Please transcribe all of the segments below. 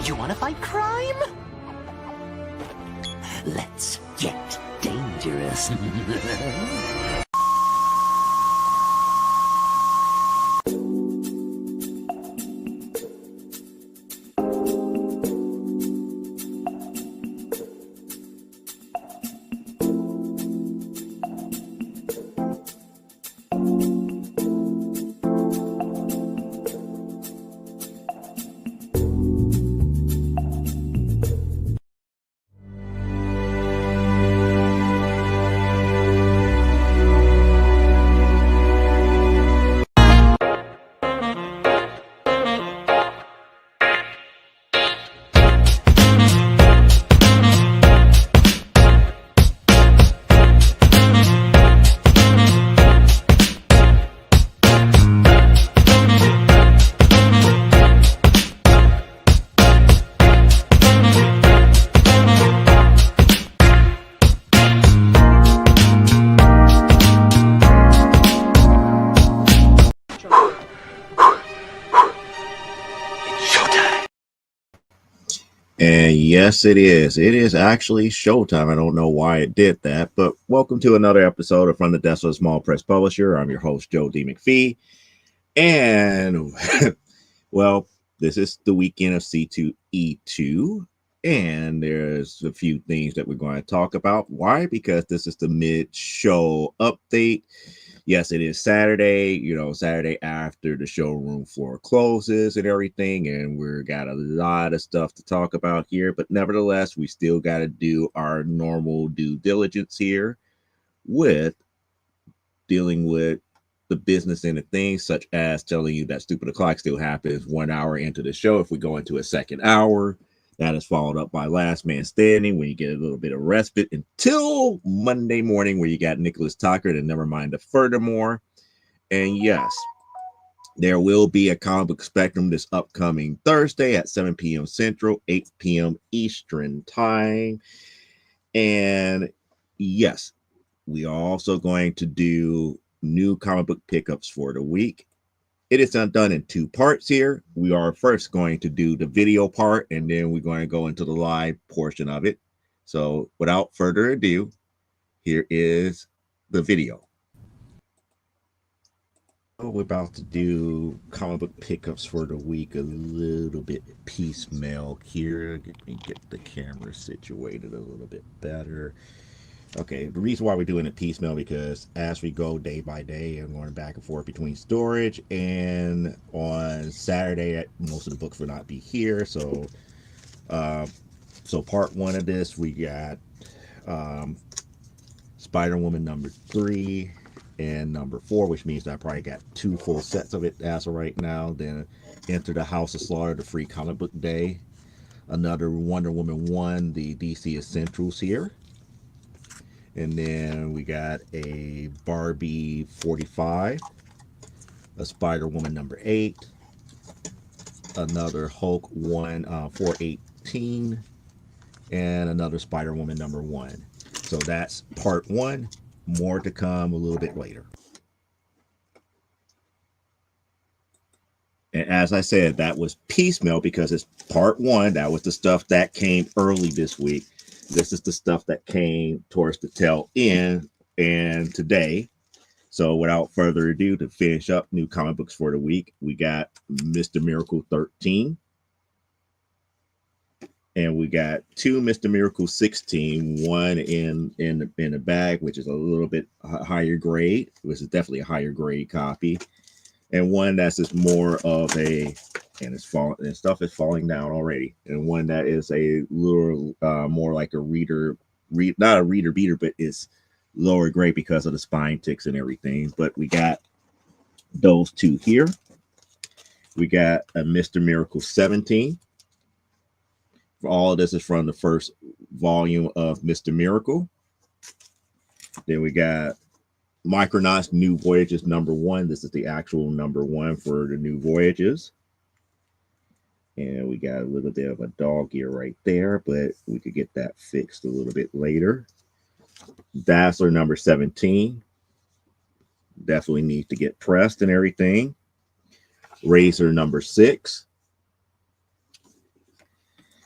You want to fight crime? Let's get dangerous. And yes, it is. It is actually showtime. I don't know why it did that, but welcome to another episode of From the Desk of a Small Press Publisher. I'm your host, Joe D. McPhee. And, well, this is the weekend of C2E2. And there's a few things that we're going to talk about. Why? Because this is the mid-show update. Yes, it is Saturday, Saturday after the showroom floor closes and everything. And we're got a lot of stuff to talk about here. But nevertheless, we still got to do our normal due diligence here with dealing with the business end of things, such as telling you that Stupid O'Clock still happens 1 hour into the show. If we go into a second hour, that is followed up by Last Man Standing, when you get a little bit of respite until Monday morning, where you got Nicholas Tucker and Never Mind the Furthermore. And yes, there will be a Comic Book Spectrum this upcoming Thursday at 7 p.m. Central, 8 p.m. Eastern Time. And yes, we are also going to do new comic book pickups for the week. It is done in two parts here. We are first going to do the video part, and then we're going to go into the live portion of it. So without further ado, here is the video. We're about to do comic book pickups for the week a little bit piecemeal here. Let me get the camera situated a little bit better. Okay, the reason why we're doing it piecemeal, because as we go day by day, I'm going back and forth between storage, and on Saturday, most of the books will not be here. So part one of this, we got Spider-Woman number 3 and number 4, which means that I probably got 2 full sets of it as of right now. Then Enter the House of Slaughter, the free comic book day. Another Wonder Woman 1, the DC Essentials here. And then we got a Barbie 45, a Spider-Woman number 8, another Hulk 418, and another Spider-Woman number 1. So that's part 1. More to come a little bit later. And as I said, that was piecemeal because it's part 1. That was the stuff that came early this week. This is the stuff that came towards the tail end and today. So without further ado, to finish up new comic books for the week, we got Mr. Miracle 13. And we got 2 Mr. Miracle 16, one in the bag, which is a little bit higher grade, which is definitely a higher grade copy. And one that's just more of a, and it's falling, and stuff is falling down already. And one that is a little more like a not a reader beater, but it's lower grade because of the spine ticks and everything. But we got those 2 here. We got a Mr. Miracle 17. All of this is from the first volume of Mr. Miracle. Then we got Micronauts New Voyages number 1. This is the actual number 1 for the New Voyages. And we got a little bit of a dog ear right there, but we could get that fixed a little bit later. Dazzler number 17. Definitely needs to get pressed and everything. Razor number 6.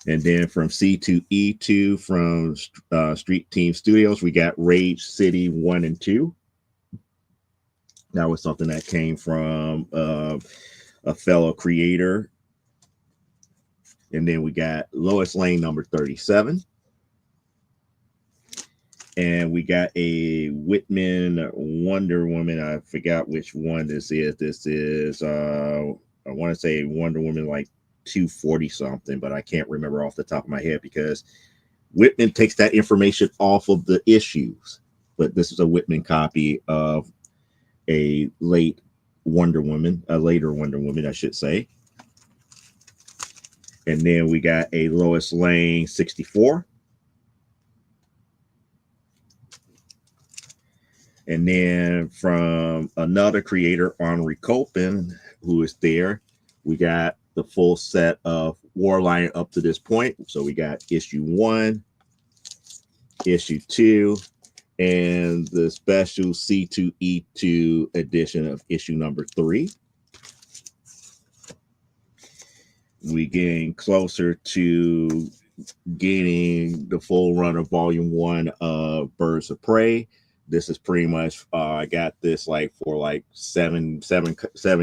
And then from C2E2 from Street Team Studios, we got Rage City 1 and 2. That was something that came from a fellow creator. And then we got Lois Lane number 37. And we got a Whitman Wonder Woman. I forgot which one this is. This is, I want to say Wonder Woman like 240 something, but I can't remember off the top of my head because Whitman takes that information off of the issues. But this is a Whitman copy of a later Wonder Woman, I should say. And then we got a Lois Lane 64. And then from another creator, Henri Copen, who is there, we got the full set of Warline up to this point. So we got issue 1, issue 2, and the special C2E2 edition of issue number 3. We getting closer to getting the full run of volume 1 of Birds of Prey. This is pretty much I got this like for like seven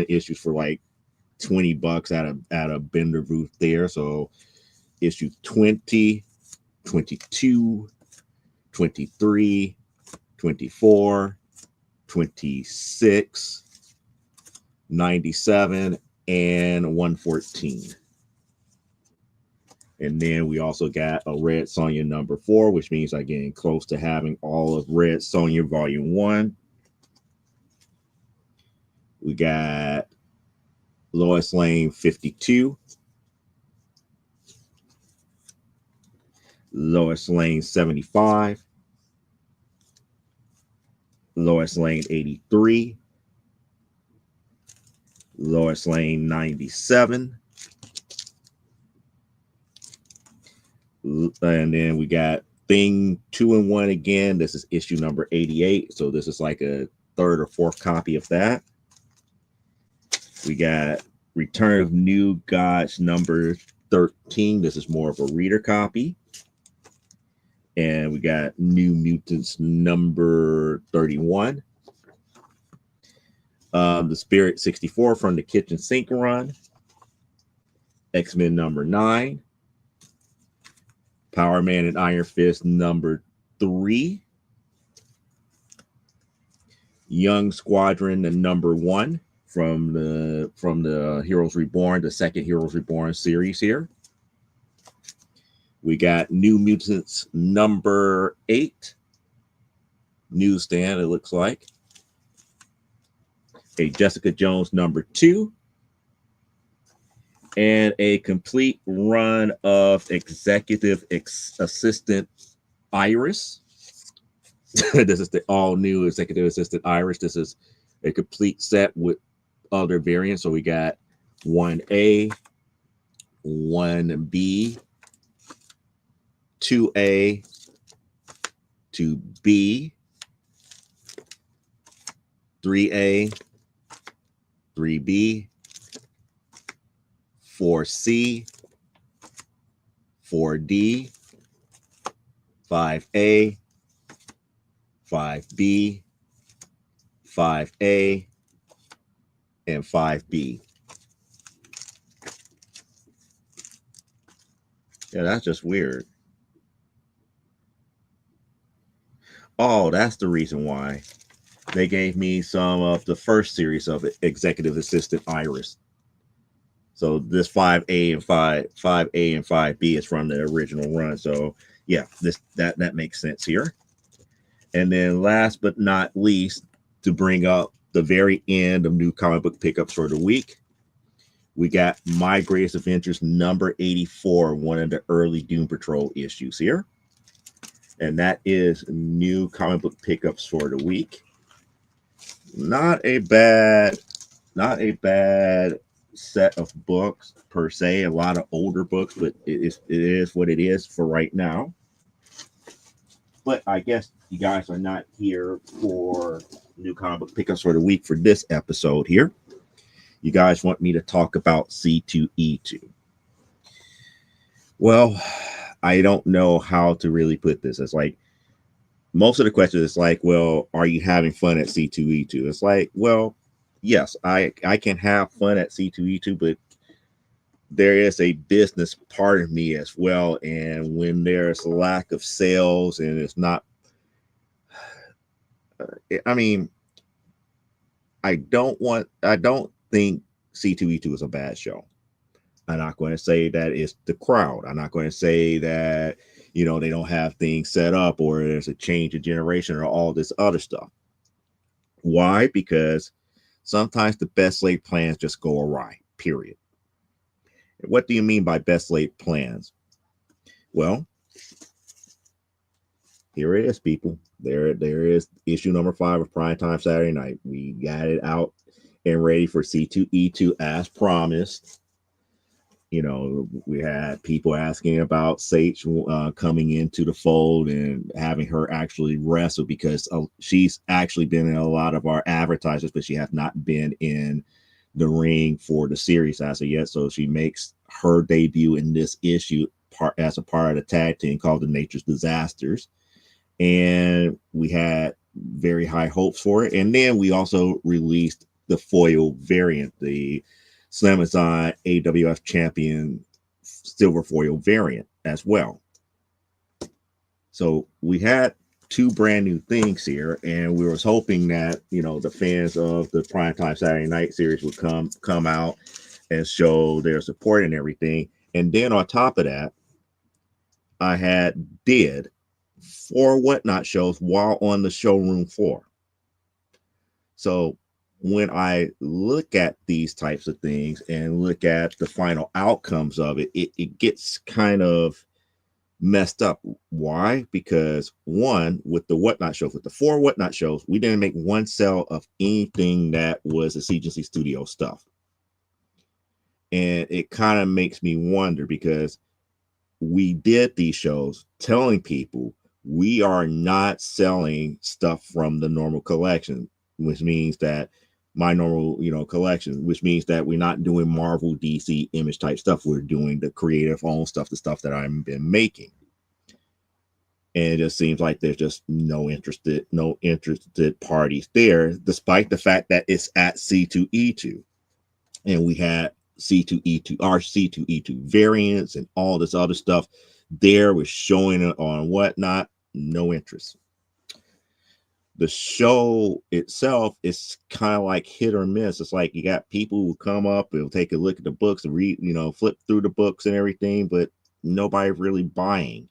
issues for like $20 at a Bender booth there. So issue 20, 22, 23, 24, 26, 97, and 114. And then we also got a Red Sonja number 4, which means I'm getting close to having all of Red Sonja volume 1. We got Lois Lane 52, Lois Lane 75, Lois Lane 83, Lois Lane 97. And then we got Thing 2 and 1 again. This is issue number 88. So this is like a third or fourth copy of that. We got Return of New Gods number 13. This is more of a reader copy. And we got New Mutants number 31. The Spirit 64 from the Kitchen Sink run. X-Men number 9. Power Man and Iron Fist number 3. Young Squadron and number 1 from the Heroes Reborn, the second Heroes Reborn series here. We got New Mutants number 8. Newsstand, it looks like. A Jessica Jones number 2. And a complete run of Executive Assistant Iris. This is the all new Executive Assistant Iris. This is a complete set with other variants. So we got 1A, 1B, 2A, 2B, 3A, 3B, 4C, 4D, 5A, 5B, 5A, and 5B. Yeah, that's just weird. Oh, that's the reason why they gave me some of the first series of Executive Assistant Iris. So this 5A and 5A and 5B is from the original run. So yeah, that makes sense here. And then last but not least, to bring up the very end of new comic book pickups for the week, we got My Greatest Adventures number 84, one of the early Doom Patrol issues here. And that is new comic book pickups for the week. Not a bad set of books per se. A lot of older books, but it is what it is for right now. But I guess you guys are not here for new comic book pickups for the week for this episode here. You guys want me to talk about C2E2. Well, I don't know how to really put this. It's like most of the questions is like, well, are you having fun at C2E2? It's like, well, yes, I can have fun at C2E2, but there is a business part of me as well. And when there's a lack of sales and it's not, I mean, I don't think C2E2 is a bad show. I'm not going to say that it's the crowd. I'm not going to say that, they don't have things set up or there's a change of generation or all this other stuff. Why? Because sometimes the best laid plans just go awry, period. What do you mean by best laid plans? Well, here it is, people. There is issue number 5 of Primetime Saturday Night. We got it out and ready for C2E2 as promised. We had people asking about Sage coming into the fold and having her actually wrestle because she's actually been in a lot of our advertisements, but she has not been in the ring for the series as of yet. So she makes her debut in this issue as a part of the tag team called the Nature's Disasters. And we had very high hopes for it. And then we also released the foil variant, the Slamazon AWF champion silver foil variant as well. So we had 2 brand new things here, and we was hoping that the fans of the Primetime Saturday Night series would come out and show their support and everything. And then on top of that, I did 4 whatnot shows while on the showroom floor. So when I look at these types of things and look at the final outcomes of it, it gets kind of messed up. Why? Because one, with the whatnot shows, with the 4 whatnot shows, we didn't make one sale of anything that was a CGC Studio stuff. And it kind of makes me wonder because we did these shows telling people we are not selling stuff from the normal collection, which means that my normal, collection, which means that we're not doing Marvel, DC, Image type stuff. We're doing the creative own stuff, the stuff that I've been making. And it just seems like there's just no interested parties there, despite the fact that it's at C2E2. And we had C2E2, our C2E2 variants and all this other stuff there was showing it on whatnot. No interest. The show itself is kind of like hit or miss. It's like you got people who come up and take a look at the books and read, flip through the books and everything, but nobody really buying.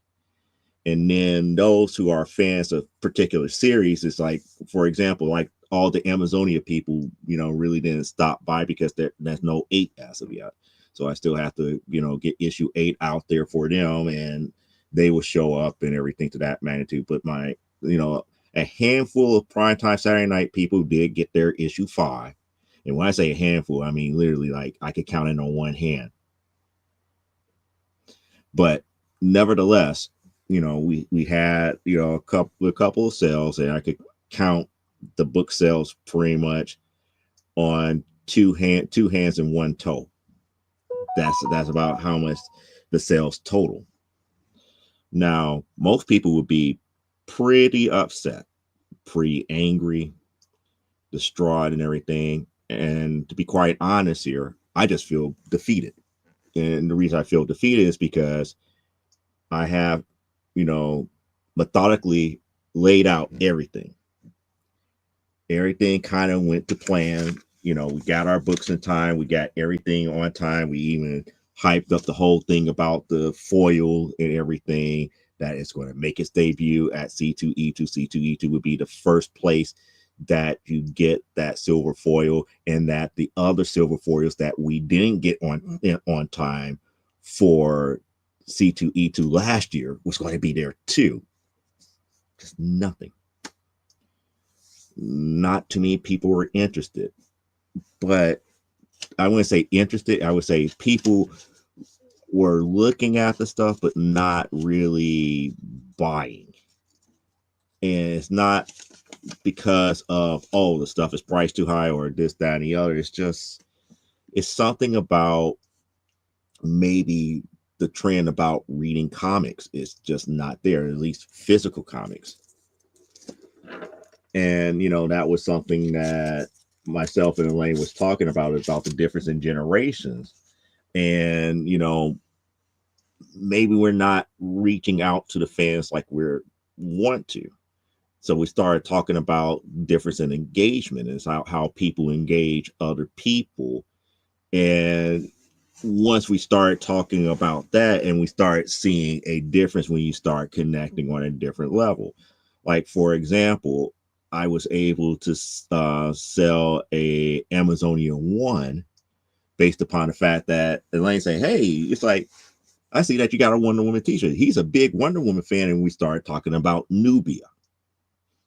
And then those who are fans of particular series, it's like, for example, like all the Amazonia people, really didn't stop by because there's no 8 as of yet. So I still have to, get issue 8 out there for them, and they will show up and everything to that magnitude. But a handful of Primetime Saturday Night people did get their issue 5. And when I say a handful, I mean literally like I could count it on one hand. But nevertheless, we had a couple of sales, and I could count the book sales pretty much on two hands and one toe. That's about how much the sales total. Now, most people would be pretty upset, pretty angry, distraught, and everything. And to be quite honest here, I just feel defeated. And the reason I feel defeated is because I have, methodically laid out everything. Everything kind of went to plan. We got our books in time. We got everything on time. We even hyped up the whole thing about the foil and everything that is going to make its debut at C2E2. C2E2 would be the first place that you get that silver foil, and that the other silver foils that we didn't get on time for C2E2 last year was going to be there too. Just nothing. Not too many people were interested, but I wouldn't say interested. I would say people were looking at the stuff, but not really buying. And it's not because of, the stuff is priced too high or this, that, and the other. It's something about maybe the trend about reading comics is just not there, at least physical comics. And, that was something that myself and Elaine was talking about the difference in generations. And, maybe we're not reaching out to the fans like we're want to. So we started talking about difference in engagement and how people engage other people. And once we started talking about that and we start seeing a difference when you start connecting on a different level. Like, for example, I was able to sell a Amazonia 1 based upon the fact that Elaine said, hey, it's like, I see that you got a Wonder Woman t-shirt. He's a big Wonder Woman fan. And we started talking about Nubia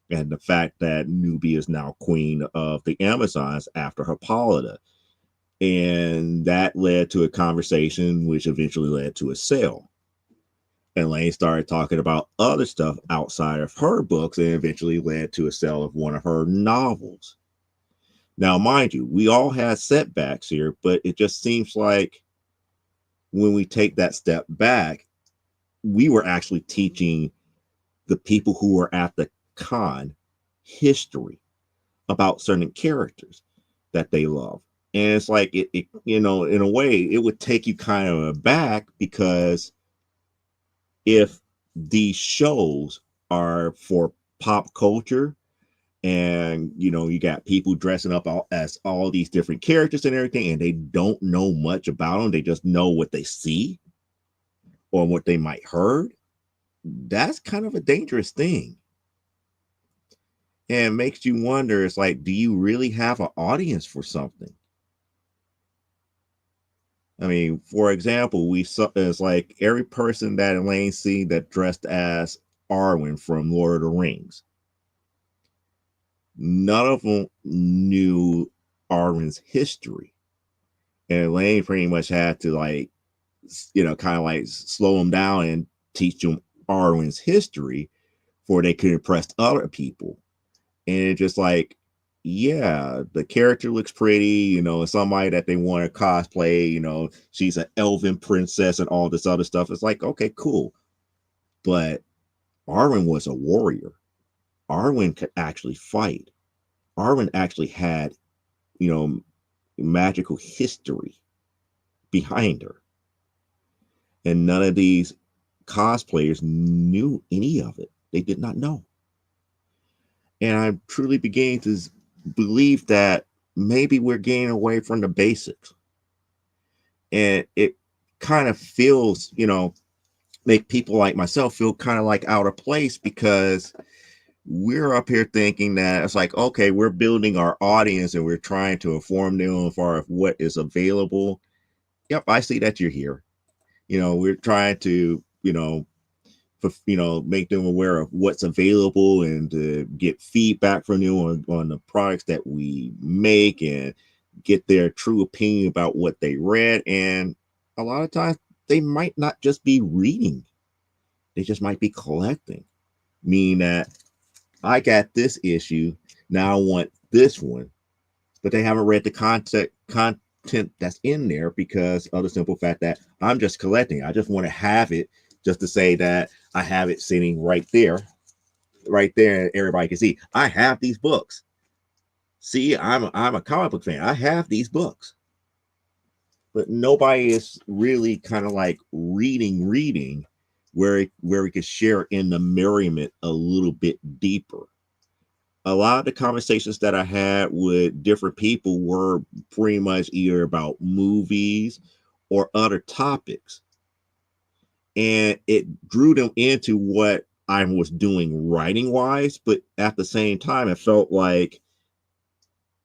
and the fact that Nubia is now queen of the Amazons after Hippolyta. And that led to a conversation, which eventually led to a sale. And Lane started talking about other stuff outside of her books and eventually led to a sale of one of her novels. Now, mind you, we all had setbacks here, but it just seems like when we take that step back, we were actually teaching the people who were at the con history about certain characters that they love. And it's like, it in a way, it would take you kind of aback, because if these shows are for pop culture and, you got people dressing up as all these different characters and everything, and they don't know much about them, they just know what they see or what they might heard, that's kind of a dangerous thing. And it makes you wonder, it's like, do you really have an audience for something? I mean, for example, we saw it's like every person that Elaine seen that dressed as Arwen from Lord of the Rings. None of them knew Arwen's history. And Elaine pretty much had to kind of like slow them down and teach them Arwen's history before they could impress other people. And it's just like, yeah, the character looks pretty, somebody that they want to cosplay, she's an elven princess and all this other stuff. It's like, okay, cool. But Arwen was a warrior. Arwen could actually fight. Arwen actually had, magical history behind her. And none of these cosplayers knew any of it. They did not know. And I'm truly beginning to believe that maybe we're getting away from the basics. And it kind of feels, make people like myself feel kind of like out of place, because we're up here thinking that it's like, okay, we're building our audience and we're trying to inform them as far as what is available. Yep, I see that you're here. We're trying to, make them aware of what's available and to get feedback from them on the products that we make and get their true opinion about what they read. And a lot of times they might not just be reading. They just might be collecting, meaning that I got this issue, now I want this one, but they haven't read the content that's in there because of the simple fact that I'm just collecting. I just want to have it just to say that I have it sitting right there, and everybody can see I have these books. See, I'm a comic book fan. I have these books. But nobody is really kind of like reading where we could share in the merriment a little bit deeper. A lot of the conversations that I had with different people were pretty much either about movies or other topics. And it drew them into what I was doing writing wise, but at the same time, it felt like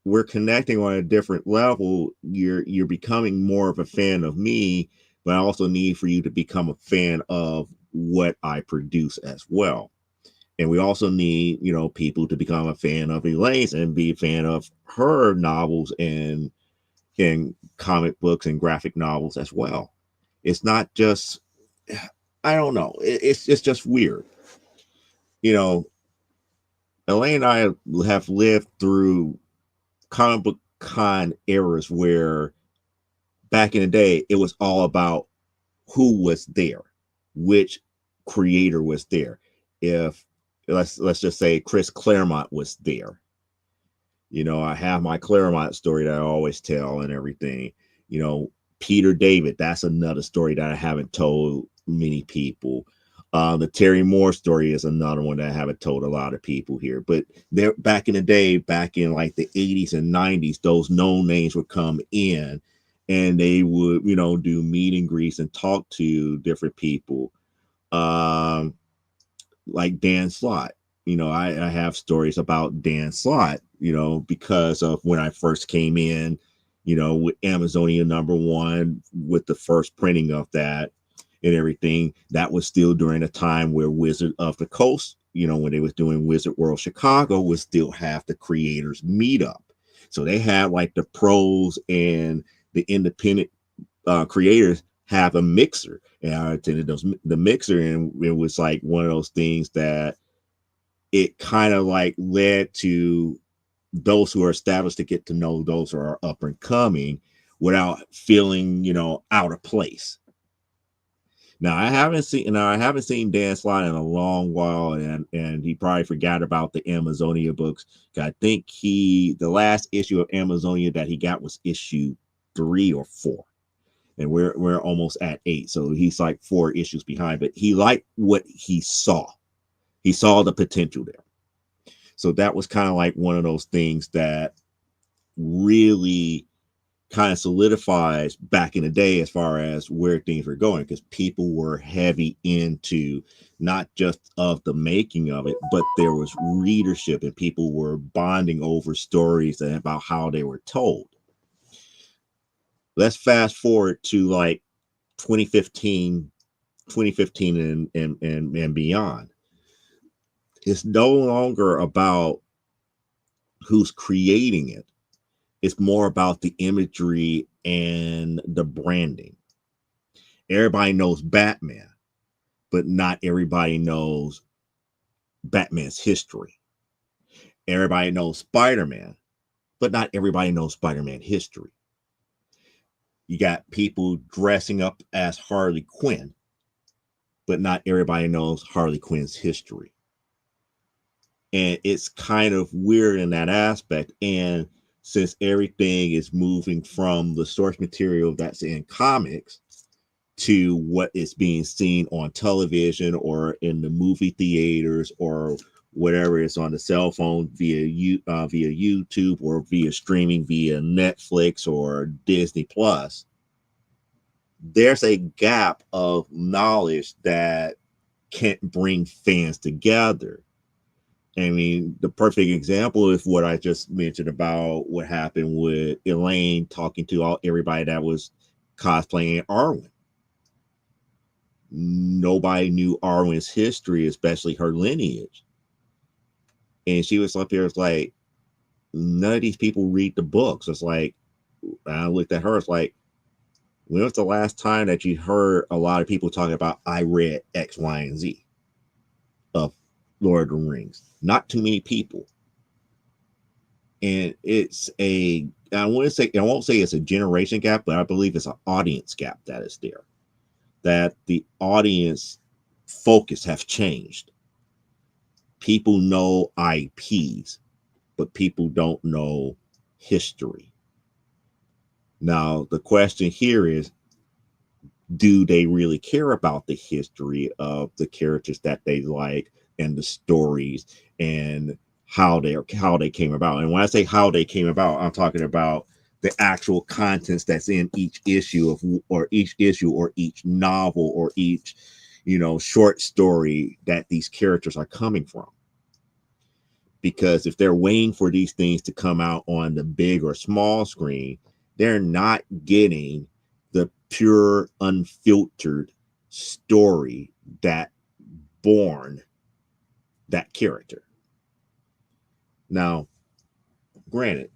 we're connecting on a different level. You're becoming more of a fan of me, but I also need for you to become a fan of what I produce as well. And we also need, people to become a fan of Elaine's and be a fan of her novels and comic books and graphic novels as well. It's not just, I don't know. It's just weird. Elaine and I have lived through comic book con eras where back in the day, it was all about who was there, which creator was there. If let's just say Chris Claremont was there. I have my Claremont story that I always tell and everything. Peter David, that's another story that I haven't told many people. The Terry Moore story is another one that I haven't told a lot of people here. But there, back in the day, back in like the 80s and 90s, those known names would come in and they would, do meet and greets and talk to different people. Like Dan Slott. I have stories about Dan Slott, because of when I first came in, with Amazonia #1, with the first printing of that and everything. That was still during a time where Wizard of the Coast, when they was doing Wizard World Chicago, would still have the creators meet up. So they had like the pros and the independent creators have a mixer, and I attended the mixer, and it was like one of those things that it kind of like led to those who are established to get to know those who are up and coming without feeling, out of place. Now I haven't seen Dan Slott in a long while, and he probably forgot about the Amazonia books. I think the last issue of Amazonia that he got was issue 3 or 4. And we're almost at 8. So he's like 4 issues behind, but he liked what he saw. He saw the potential there. So that was kind of like one of those things that really kind of solidifies back in the day as far as where things were going, because people were heavy into not just of the making of it, but there was readership and people were bonding over stories and about how they were told. Let's fast forward to like 2015 and beyond. It's no longer about who's creating it. It's more about the imagery and the branding. Everybody knows Batman, but not everybody knows Batman's history. Everybody knows Spider-Man, but not everybody knows Spider-Man history. You got people dressing up as Harley Quinn, but not everybody knows Harley Quinn's history. And it's kind of weird in that aspect. And since everything is moving from the source material that's in comics to what is being seen on television or in the movie theaters or whatever is on the cell phone via YouTube or via streaming via Netflix or Disney Plus, there's a gap of knowledge that can't bring fans together. I mean, the perfect example is what I just mentioned about what happened with Elaine talking to everybody that was cosplaying Arwen. Nobody knew Arwen's history, especially her lineage. And she was up there, it's like, none of these people read the books. It's like, I looked at her, it's like, when was the last time that you heard a lot of people talking about, I read X, Y, and Z of Lord of the Rings? Not too many people. And it's I won't say it's a generation gap, but I believe it's an audience gap that is there. That the audience focus have changed. People know IPs, but people don't know history. Now, the question here is, do they really care about the history of the characters that they like and the stories and how they came about? And when I say how they came about, I'm talking about the actual contents that's in each issue or each novel or each, short story that these characters are coming from. Because if they're waiting for these things to come out on the big or small screen, they're not getting the pure, unfiltered story that born that character. Now, granted,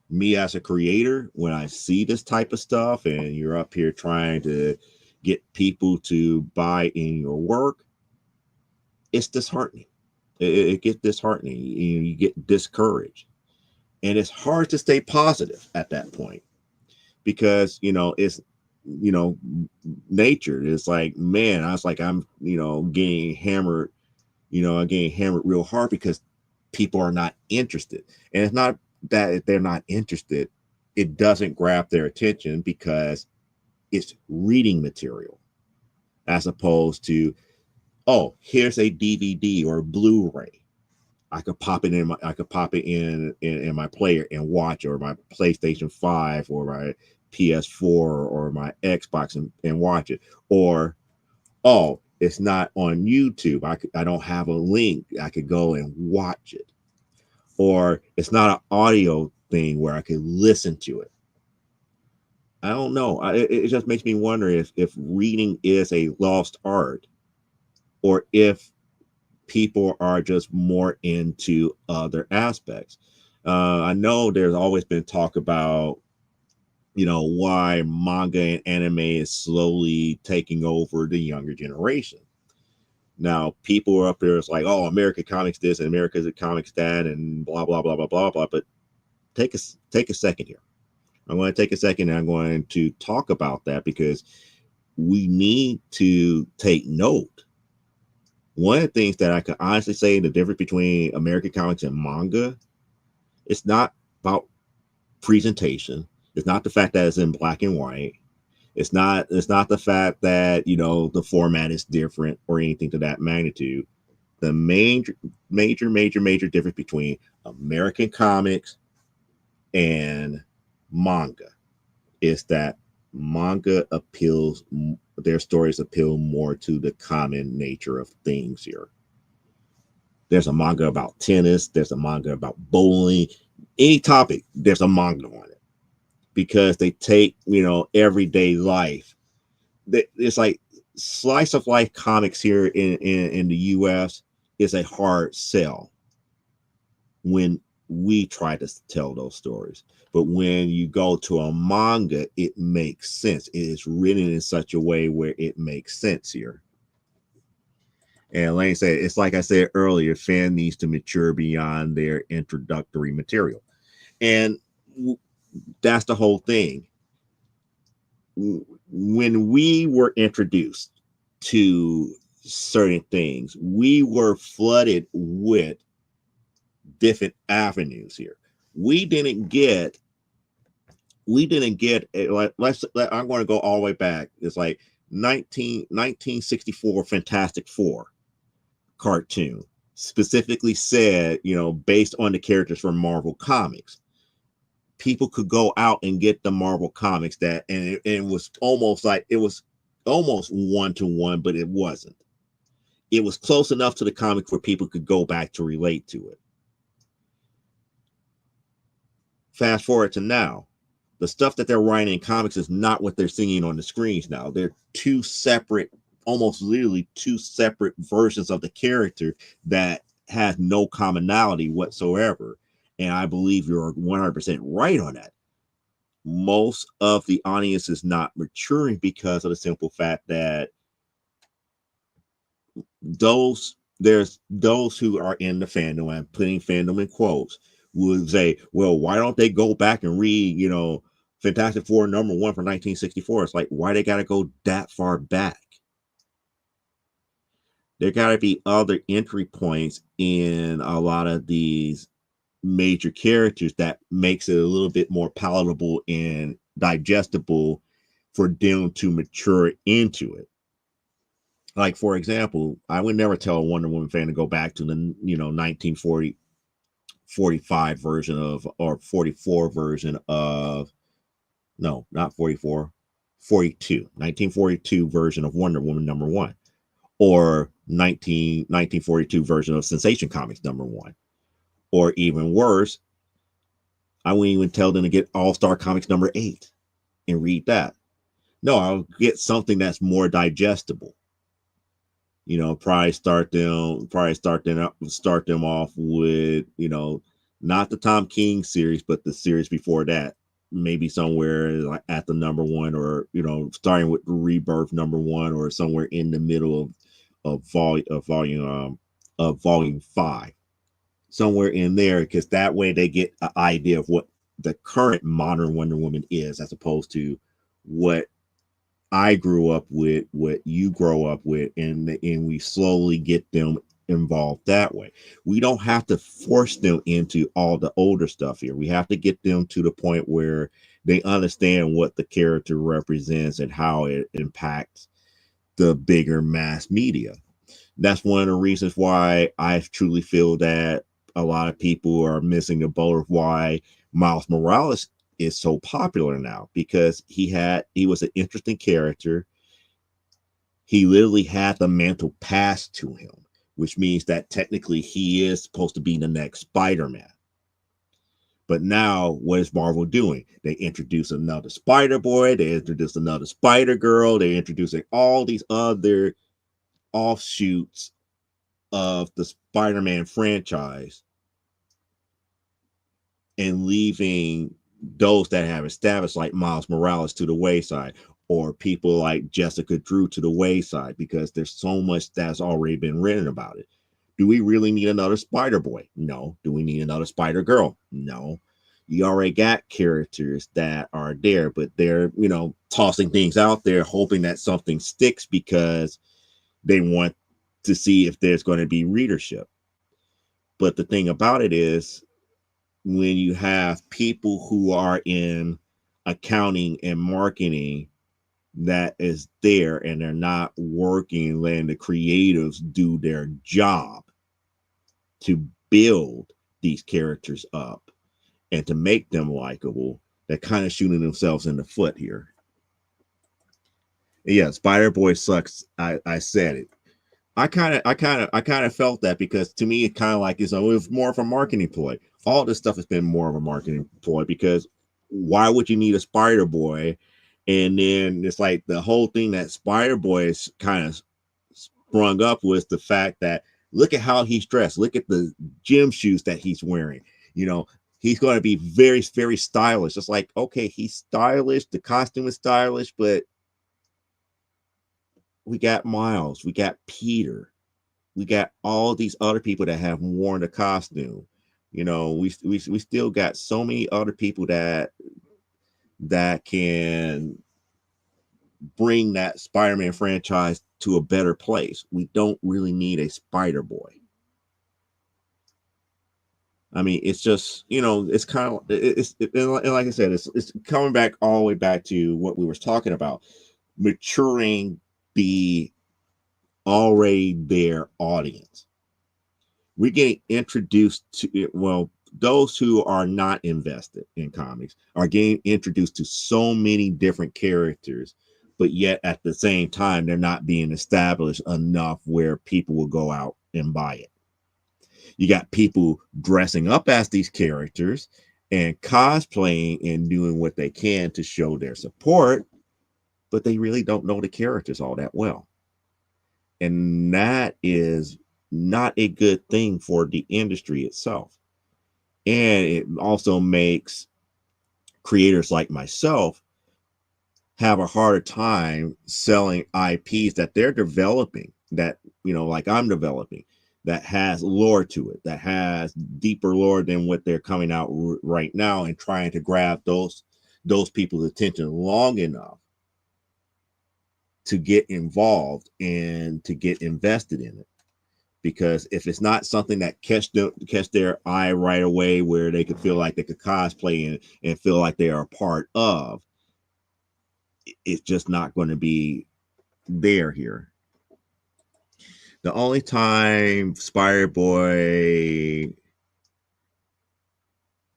me as a creator, when I see this type of stuff and you're up here trying to get people to buy in your work, it's disheartening. It gets disheartening. You get discouraged. And it's hard to stay positive at that point because, it's nature. It's like, man, I was like, I'm, getting hammered, I'm getting hammered real hard because people are not interested. And it's not that they're not interested, it doesn't grab their attention because it's reading material as opposed to, oh, here's a DVD or a Blu-ray. I could pop it in my player and watch, or my PlayStation 5 or my PS4 or my Xbox and watch it. Or, oh, it's not on YouTube. I don't have a link. I could go and watch it. Or it's not an audio thing where I could listen to it. I don't know. It just makes me wonder if reading is a lost art, or if people are just more into other aspects. I know there's always been talk about, why manga and anime is slowly taking over the younger generation. Now, people are up there, it's like, oh, American comics this and America's comics that, and blah, blah, blah, blah, blah, blah. But take a second here. I'm going to take a second and I'm going to talk about that because we need to take note. One of the things that I can honestly say, the difference between American comics and manga, it's not about presentation. It's not the fact that it's in black and white. It's not the fact that, the format is different or anything to that magnitude. The major difference between American comics and manga is that manga their stories appeal more to the common nature of things here. There's a manga about tennis, there's a manga about bowling, any topic, there's a manga on it because they take, everyday life. It's like slice of life comics here in the US is a hard sell when we try to tell those stories. But when you go to a manga, it makes sense. It is written in such a way where it makes sense here. And like I said, it's like I said earlier, fan needs to mature beyond their introductory material. And that's the whole thing. When we were introduced to certain things, we were flooded with different avenues here. We didn't get like, I'm going to go all the way back. It's like 1964 Fantastic Four cartoon specifically said, based on the characters from Marvel Comics, people could go out and get the Marvel Comics and it was almost like, it was almost one-to-one, but it wasn't. It was close enough to the comic where people could go back to relate to it. Fast forward to now, the stuff that they're writing in comics is not what they're seeing on the screens now. They're two separate, almost literally two separate versions of the character that has no commonality whatsoever. And I believe you're 100% right on that. Most of the audience is not maturing because of the simple fact that there's those who are in the fandom, and putting fandom in quotes, would say, well, why don't they go back and read, Fantastic Four #1 from 1964? It's like, why they got to go that far back? There got to be other entry points in a lot of these major characters that makes it a little bit more palatable and digestible for them to mature into it. Like, for example, I would never tell a Wonder Woman fan to go back to the 1945 version of, or 44 version of, no, not 44, 1942 version of Wonder Woman #1, or 1942 version of Sensation Comics #1, or even worse, I wouldn't even tell them to get All-Star Comics #8 and read that. No, I'll get something that's more digestible. Probably start them off with, not the Tom King series, but the series before that, maybe somewhere like at the #1, or starting with Rebirth #1, or somewhere in the middle of volume 5, somewhere in there, because that way they get an idea of what the current modern Wonder Woman is, as opposed to what I grew up with, what you grow up with, and we slowly get them involved that way. We don't have to force them into all the older stuff here. We have to get them to the point where they understand what the character represents and how it impacts the bigger mass media. That's one of the reasons why I truly feel that a lot of people are missing the boat of why Miles Morales is so popular now, because he was an interesting character. He literally had the mantle passed to him, which means that technically he is supposed to be the next Spider-Man. But now, what is Marvel doing? They introduce another Spider Boy, they introduce another Spider Girl, they're introducing all these other offshoots of the Spider-Man franchise, and leaving those that have established, like Miles Morales, to the wayside, or people like Jessica Drew to the wayside, because there's so much that's already been written about it. Do we really need another Spider Boy? No. Do we need another Spider Girl? No. You already got characters that are there, but they're, tossing things out there, hoping that something sticks because they want to see if there's going to be readership. But the thing about it is, when you have people who are in accounting and marketing that is there, and they're not working and letting the creatives do their job to build these characters up and to make them likable, they're kind of shooting themselves in the foot here. Yeah, Spider Boy sucks. I said it. I kind of felt that, because to me it kind of like it was more of a marketing ploy. All this stuff has been more of a marketing ploy, because why would you need a Spider Boy? And then it's like the whole thing that Spider Boy is kind of sprung up was the fact that, look at how he's dressed, look at the gym shoes that he's wearing. He's going to be very, very stylish. It's like, okay, he's stylish, the costume is stylish, but we got Miles, we got Peter, we got all these other people that have worn the costume. We still got so many other people that can bring that Spider-Man franchise to a better place. We don't really need a Spider Boy. I mean, it's just, it's kind of, and like I said, it's coming back all the way back to what we were talking about, maturing the already their audience. We're getting introduced to it. Well, those who are not invested in comics are getting introduced to so many different characters, but yet at the same time, they're not being established enough where people will go out and buy it. You got people dressing up as these characters and cosplaying and doing what they can to show their support, but they really don't know the characters all that well. And that is not a good thing for the industry itself. And it also makes creators like myself have a harder time selling IPs that they're developing, that, like I'm developing, that has lore to it, that has deeper lore than what they're coming out right now, and trying to grab those people's attention long enough to get involved and to get invested in it. Because if it's not something that catch their eye right away, where they could feel like they could cosplay and feel like they are a part of, it's just not going to be there here. The only time Spider Boy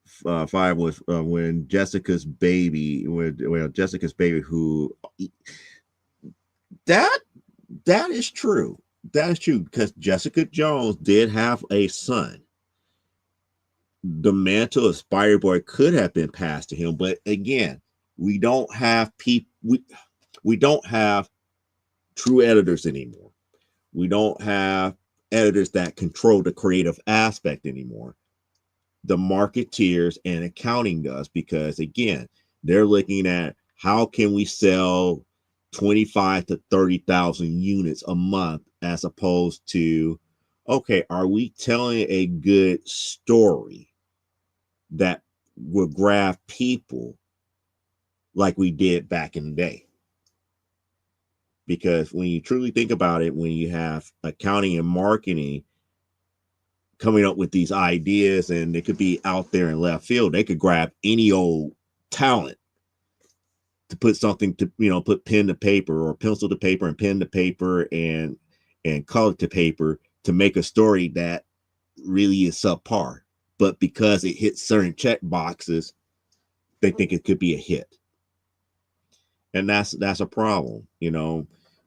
5 was when Jessica's baby, who that is true. That is true, because Jessica Jones did have a son. The mantle of Spider Boy could have been passed to him, but again, we don't have we don't have true editors anymore. We don't have editors that control the creative aspect anymore. The marketeers and accounting does, because again, they're looking at how can we sell 25 to 30,000 units a month, as opposed to, okay, are we telling a good story that will grab people like we did back in the day? Because when you truly think about it, when you have accounting and marketing coming up with these ideas, and it could be out there in left field, they could grab any old talent to put something to, put pen to paper or pencil to paper and pen to paper and color to paper to make a story that really is subpar. But because it hits certain check boxes, they think it could be a hit. And that's a problem.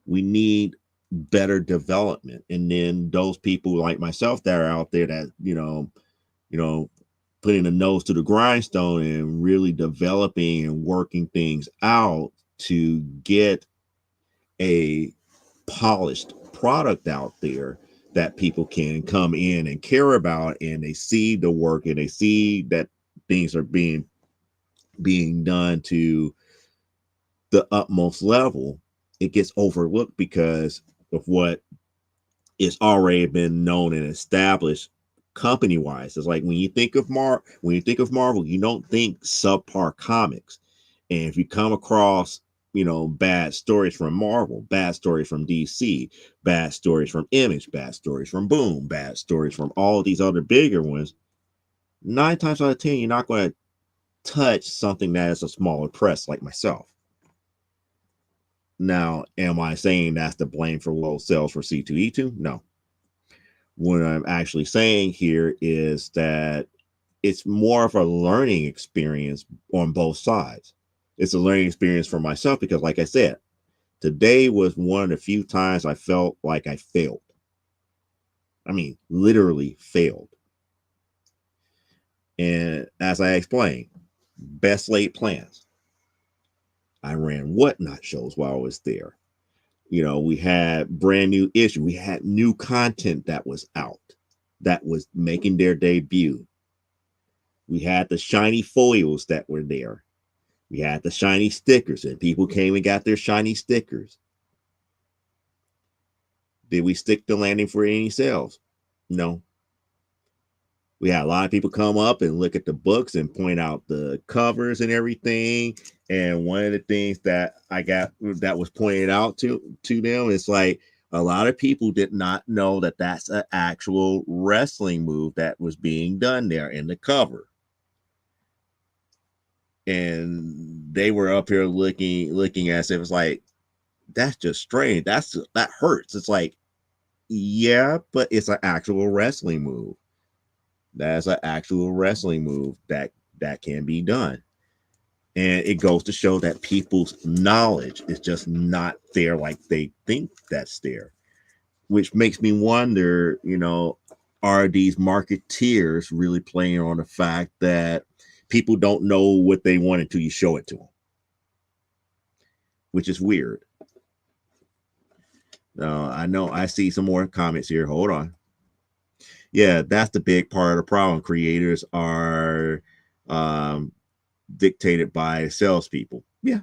We need better development. And then those people like myself that are out there that, putting a nose to the grindstone and really developing and working things out to get a polished product out there that people can come in and care about, and they see the work and they see that things are being done to the utmost level. It gets overlooked because of what is already been known and established company wise. It's like when you think of Marvel, you don't think subpar comics. And if you come across, bad stories from Marvel, bad stories from DC, bad stories from Image, bad stories from Boom, bad stories from all these other bigger ones, 9 times out of 10, you're not going to touch something that is a smaller press like myself. Now, am I saying that's the blame for low sales for C2E2? No. What I'm actually saying here is that it's more of a learning experience on both sides. It's a learning experience for myself because, like I said, today was one of the few times I felt like I failed. I mean, literally failed. And as I explained, best laid plans. I ran whatnot shows while I was there. We had brand new issue. We had new content that was out, that was making their debut. We had the shiny foils that were there. We had the shiny stickers, and people came and got their shiny stickers. Did we stick the landing for any sales? No. We had a lot of people come up and look at the books and point out the covers and everything. And one of the things that I got that was pointed out to them is like, a lot of people did not know that that's an actual wrestling move that was being done there in the cover. And they were up here looking as if it's like, that's just strange. That hurts. It's like, yeah, but it's an actual wrestling move. That's an actual wrestling move that can be done. And it goes to show that people's knowledge is just not there like they think that's there, which makes me wonder, are these marketeers really playing on the fact that people don't know what they want until you show it to them, which is weird. I know I see some more comments here. Hold on. Yeah, that's the big part of the problem. Creators are dictated by salespeople. Yeah,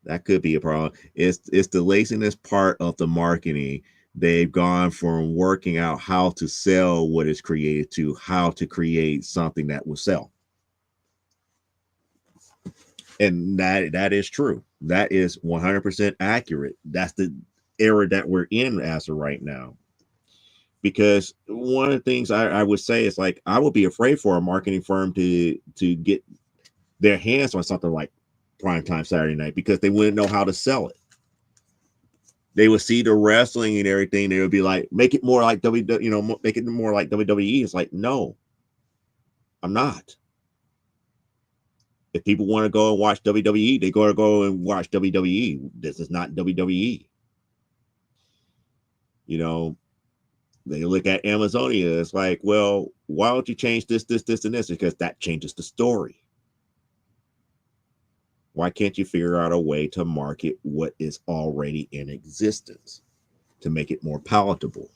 that could be a problem. It's the laziness part of the marketing. They've gone from working out how to sell what is created to how to create something that will sell. And that is true. That is 100% accurate. That's the era that we're in as of right now. Because one of the things I would say is like, I would be afraid for a marketing firm to get their hands on something like Primetime Saturday Night, because they wouldn't know how to sell it. They would see the wrestling and everything. They would be like, make it more like make it more like WWE. It's like, no, I'm not. If people want to go and watch WWE, they go and watch WWE. This is not WWE. They look at Amazonia. It's like, well, why don't you change this, and this? Because that changes the story. Why can't you figure out a way to market what is already in existence to make it more palatable?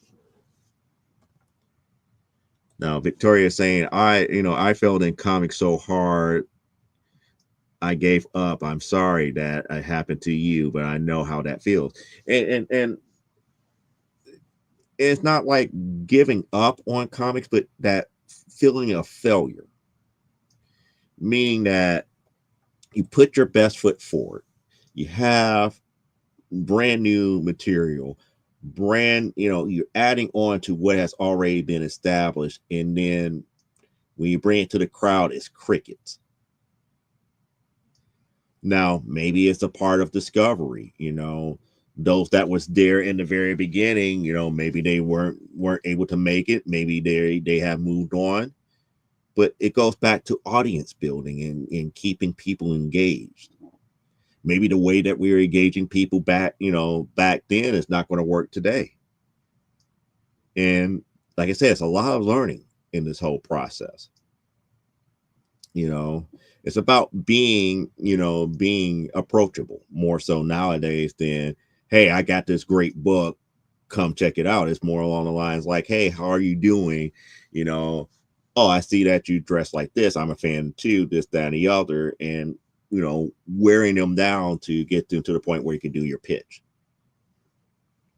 Now, Victoria is saying, I failed in comics so hard, I gave up. I'm sorry that it happened to you, but I know how that feels. And it's not like giving up on comics, but that feeling of failure, meaning that you put your best foot forward. You have brand new material, you're adding on to what has already been established, and then when you bring it to the crowd, it's crickets. Now, maybe it's a part of discovery, those that was there in the very beginning, maybe they weren't able to make it. Maybe they have moved on, but it goes back to audience building and keeping people engaged. Maybe the way that we were engaging people back then is not going to work today. And like I said, it's a lot of learning in this whole process. It's about being approachable more so nowadays than, hey, I got this great book, come check it out. It's more along the lines like, hey, how are you doing? Oh, I see that you dress like this. I'm a fan too, this, that, and the other. And, wearing them down to get them to the point where you can do your pitch.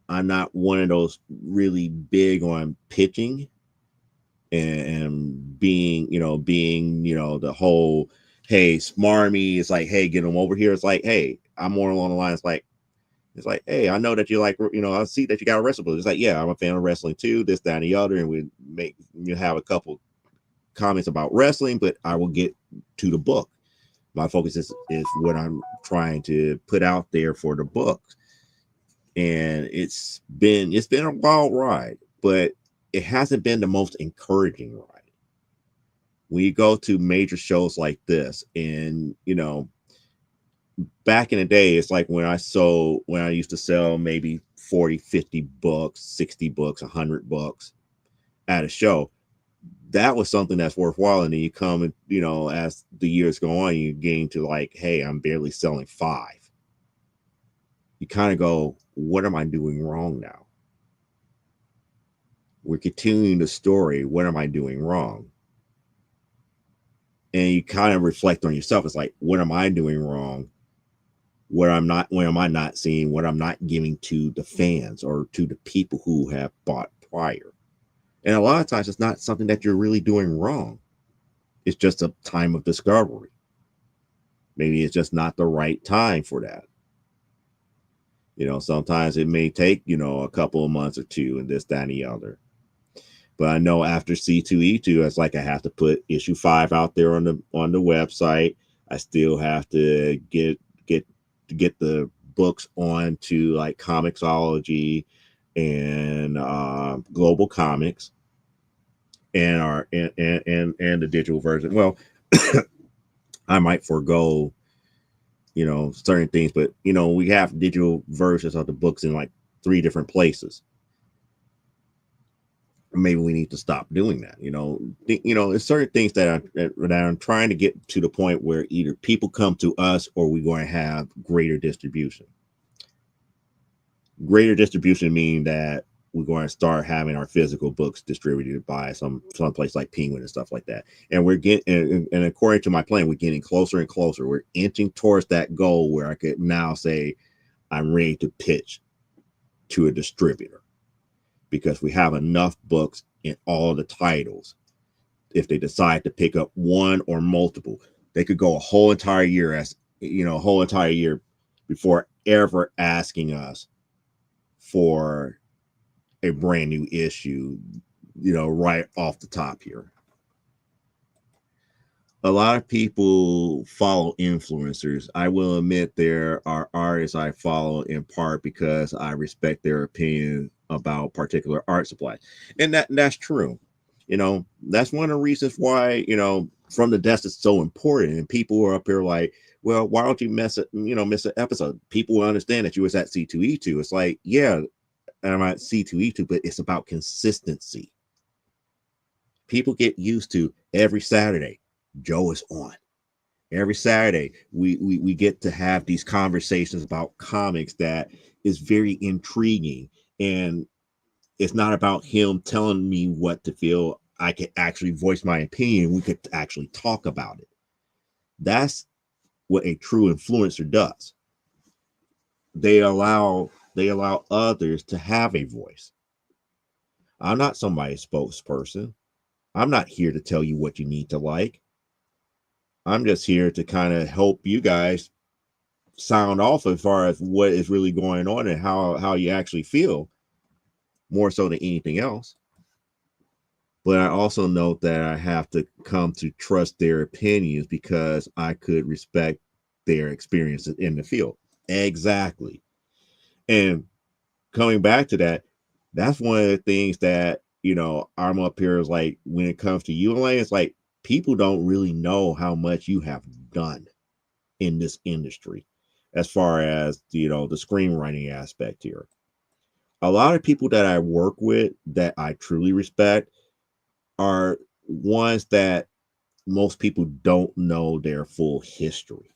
I'm not one of those really big on pitching and being the whole, hey, smarmy. It's like, hey, get them over here. It's like, hey, I'm more along the lines like, it's like, hey, I know that you like, I see that you got a wrestling book. It's like, yeah, I'm a fan of wrestling too, this, that, and the other. And we have a couple comments about wrestling, but I will get to the book. My focus is what I'm trying to put out there for the book. And it's been a wild ride, but it hasn't been the most encouraging ride. When you go to major shows like this, and back in the day, it's like when I used to sell maybe 40, 50 books, 60 books, 100 books at a show. That was something that's worthwhile. And then you come and, as the years go on, you gain to like, hey, I'm barely selling 5. You kind of go, what am I doing wrong now? We're continuing the story. What am I doing wrong? And you kind of reflect on yourself. It's like, what am I doing wrong? Where am I not seeing, what I'm not giving to the fans or to the people who have bought prior? And a lot of times it's not something that you're really doing wrong. It's just a time of discovery. Maybe it's just not the right time for that. Sometimes it may take, a couple of months or two and this, that, and the other. But I know after C2E2, it's like I have to put issue 5 out there on the website. I still have to get the books onto like Comixology and Global Comics and the digital version. Well, I might forego certain things, but we have digital versions of the books in like 3 different places. Maybe we need to stop doing that. It's certain things that I'm trying to get to the point where either people come to us or we're going to have greater distribution. Greater distribution meaning that we're going to start having our physical books distributed by some place like Penguin and stuff like that. And we're getting, and according to my plan, we're getting closer and closer. We're inching towards that goal where I could now say I'm ready to pitch to a distributor, because we have enough books in all the titles. If they decide to pick up one or multiple, they could go a whole entire year before ever asking us for a brand new issue, right off the top here. A lot of people follow influencers. I will admit there are artists I follow in part because I respect their opinion about particular art supplies. And that's true. That's one of the reasons why, From the Desk is so important. And people are up here like, well, why don't you miss an episode? People will understand that you was at C2E2. It's like, yeah, I'm at C2E2, but it's about consistency. People get used to every Saturday, Joe is on. Every Saturday, we get to have these conversations about comics that is very intriguing. And it's not about him telling me what to feel. I can actually voice my opinion. We could actually talk about it. That's what a true influencer does. They allow others to have a voice. I'm not somebody's spokesperson. I'm not here to tell you what you need to like. I'm just here to kind of help you guys sound off as far as what is really going on and how you actually feel, more so than anything else. But I also note that I have to come to trust their opinions because I could respect their experiences in the field. Exactly. And coming back to that, that's one of the things that, I'm up here is like, when it comes to you, Elaine, it's like people don't really know how much you have done in this industry as far as, the screenwriting aspect here. A lot of people that I work with that I truly respect are ones that most people don't know their full history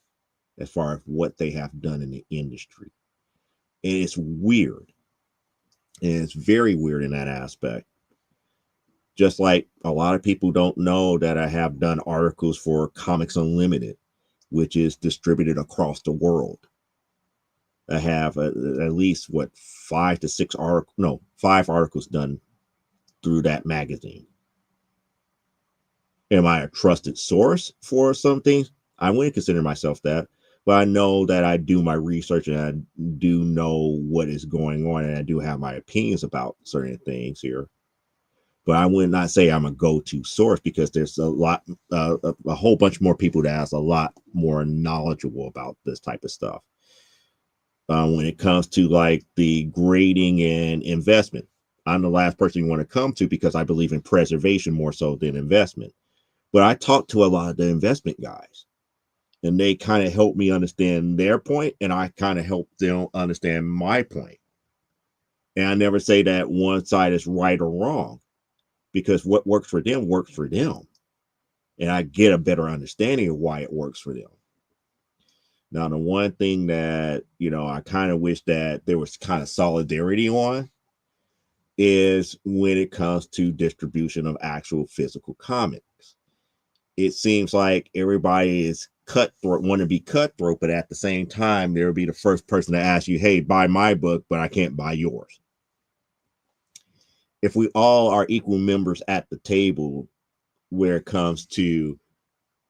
as far as what they have done in the industry. And it's weird. And it's very weird in that aspect. Just like a lot of people don't know that I have done articles for Comics Unlimited, which is distributed across the world. I have at least 5 articles done through that magazine. Am I a trusted source for some things? I wouldn't consider myself that, but I know that I do my research and I do know what is going on, and I do have my opinions about certain things here. But I would not say I'm a go-to source because there's a whole bunch more people that are a lot more knowledgeable about this type of stuff. When it comes to like the grading and investment, I'm the last person you want to come to because I believe in preservation more so than investment. But I talk to a lot of the investment guys, and they kind of help me understand their point, and I kind of help them understand my point. And I never say that one side is right or wrong, because what works for them works for them. And I get a better understanding of why it works for them. Now, the one thing that, I kind of wish that there was kind of solidarity on is when it comes to distribution of actual physical comics. It seems like everybody is cutthroat, want to be cutthroat, but at the same time, there will be the first person to ask you, hey, buy my book, but I can't buy yours. If we all are equal members at the table where it comes to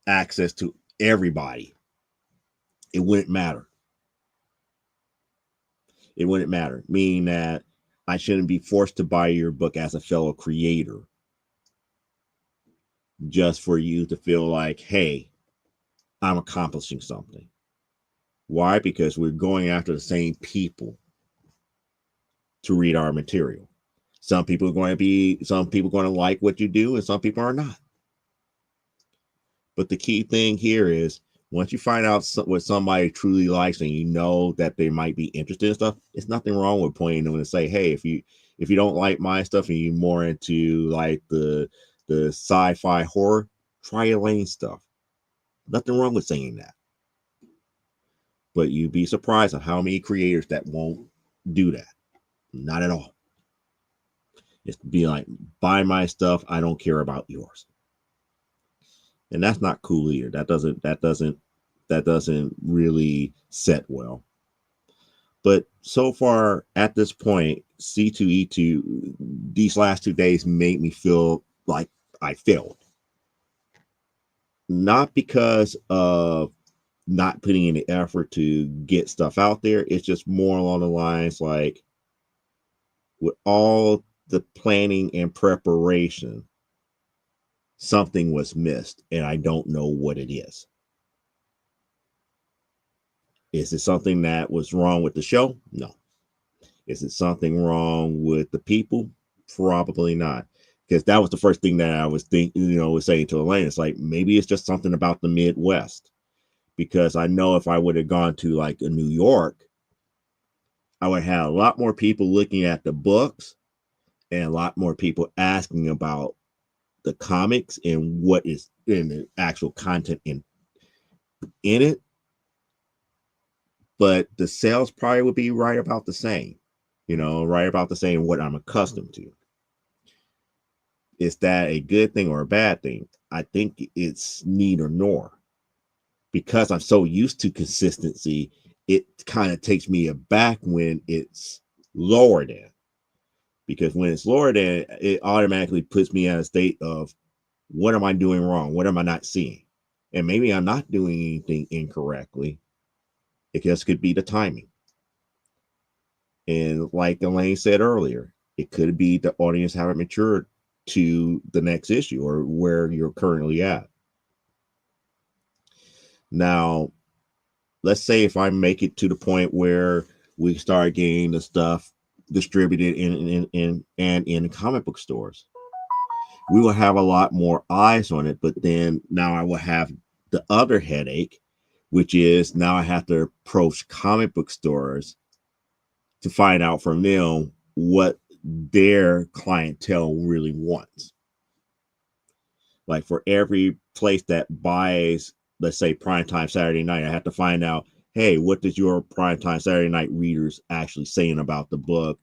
access to everybody, it wouldn't matter. It wouldn't matter, meaning that I shouldn't be forced to buy your book as a fellow creator just for you to feel like, hey, I'm accomplishing something. Why? Because we're going after the same people to read our material. Some people are going to like what you do, and some people are not. But the key thing here is, once you find out what somebody truly likes and you know that they might be interested in stuff, it's nothing wrong with pointing them and say, hey, if you don't like my stuff and you're more into like the sci-fi horror, try Elaine's stuff. Nothing wrong with saying that. But you'd be surprised at how many creators that won't do that. Not at all. It's be like, buy my stuff, I don't care about yours. And that's not cool either. That doesn't really set well. But so far at this point, C2E2, these last 2 days made me feel like I failed. Not because of not putting in the effort to get stuff out there. It's just more along the lines like, with all the planning and preparation, something was missed, and I don't know what it is. Is it something that was wrong with the show? No. Is it something wrong with the people? Probably not. Because that was the first thing that I was was saying to Elaine. It's like, maybe it's just something about the Midwest. Because I know if I would have gone to like a New York, I would have a lot more people looking at the books and a lot more people asking about the comics and what is in the actual content in it. But the sales probably would be right about the same, right about the same what I'm accustomed to. Is that a good thing or a bad thing? I think it's neither nor. Because I'm so used to consistency, it kind of takes me aback when it's lower than. Because when it's lower than, it automatically puts me in a state of, what am I doing wrong? What am I not seeing? And maybe I'm not doing anything incorrectly. It just could be the timing. And like Elaine said earlier, it could be the audience haven't matured to the next issue or where you're currently at. Now, let's say if I make it to the point where we start getting the stuff distributed in comic book stores, we will have a lot more eyes on it. But then now I will have the other headache, which is now I have to approach comic book stores to find out from them what their clientele really wants. Like for every place that buys, let's say primetime Saturday night, I have to find out, hey, what does your primetime Saturday night readers actually saying about the book?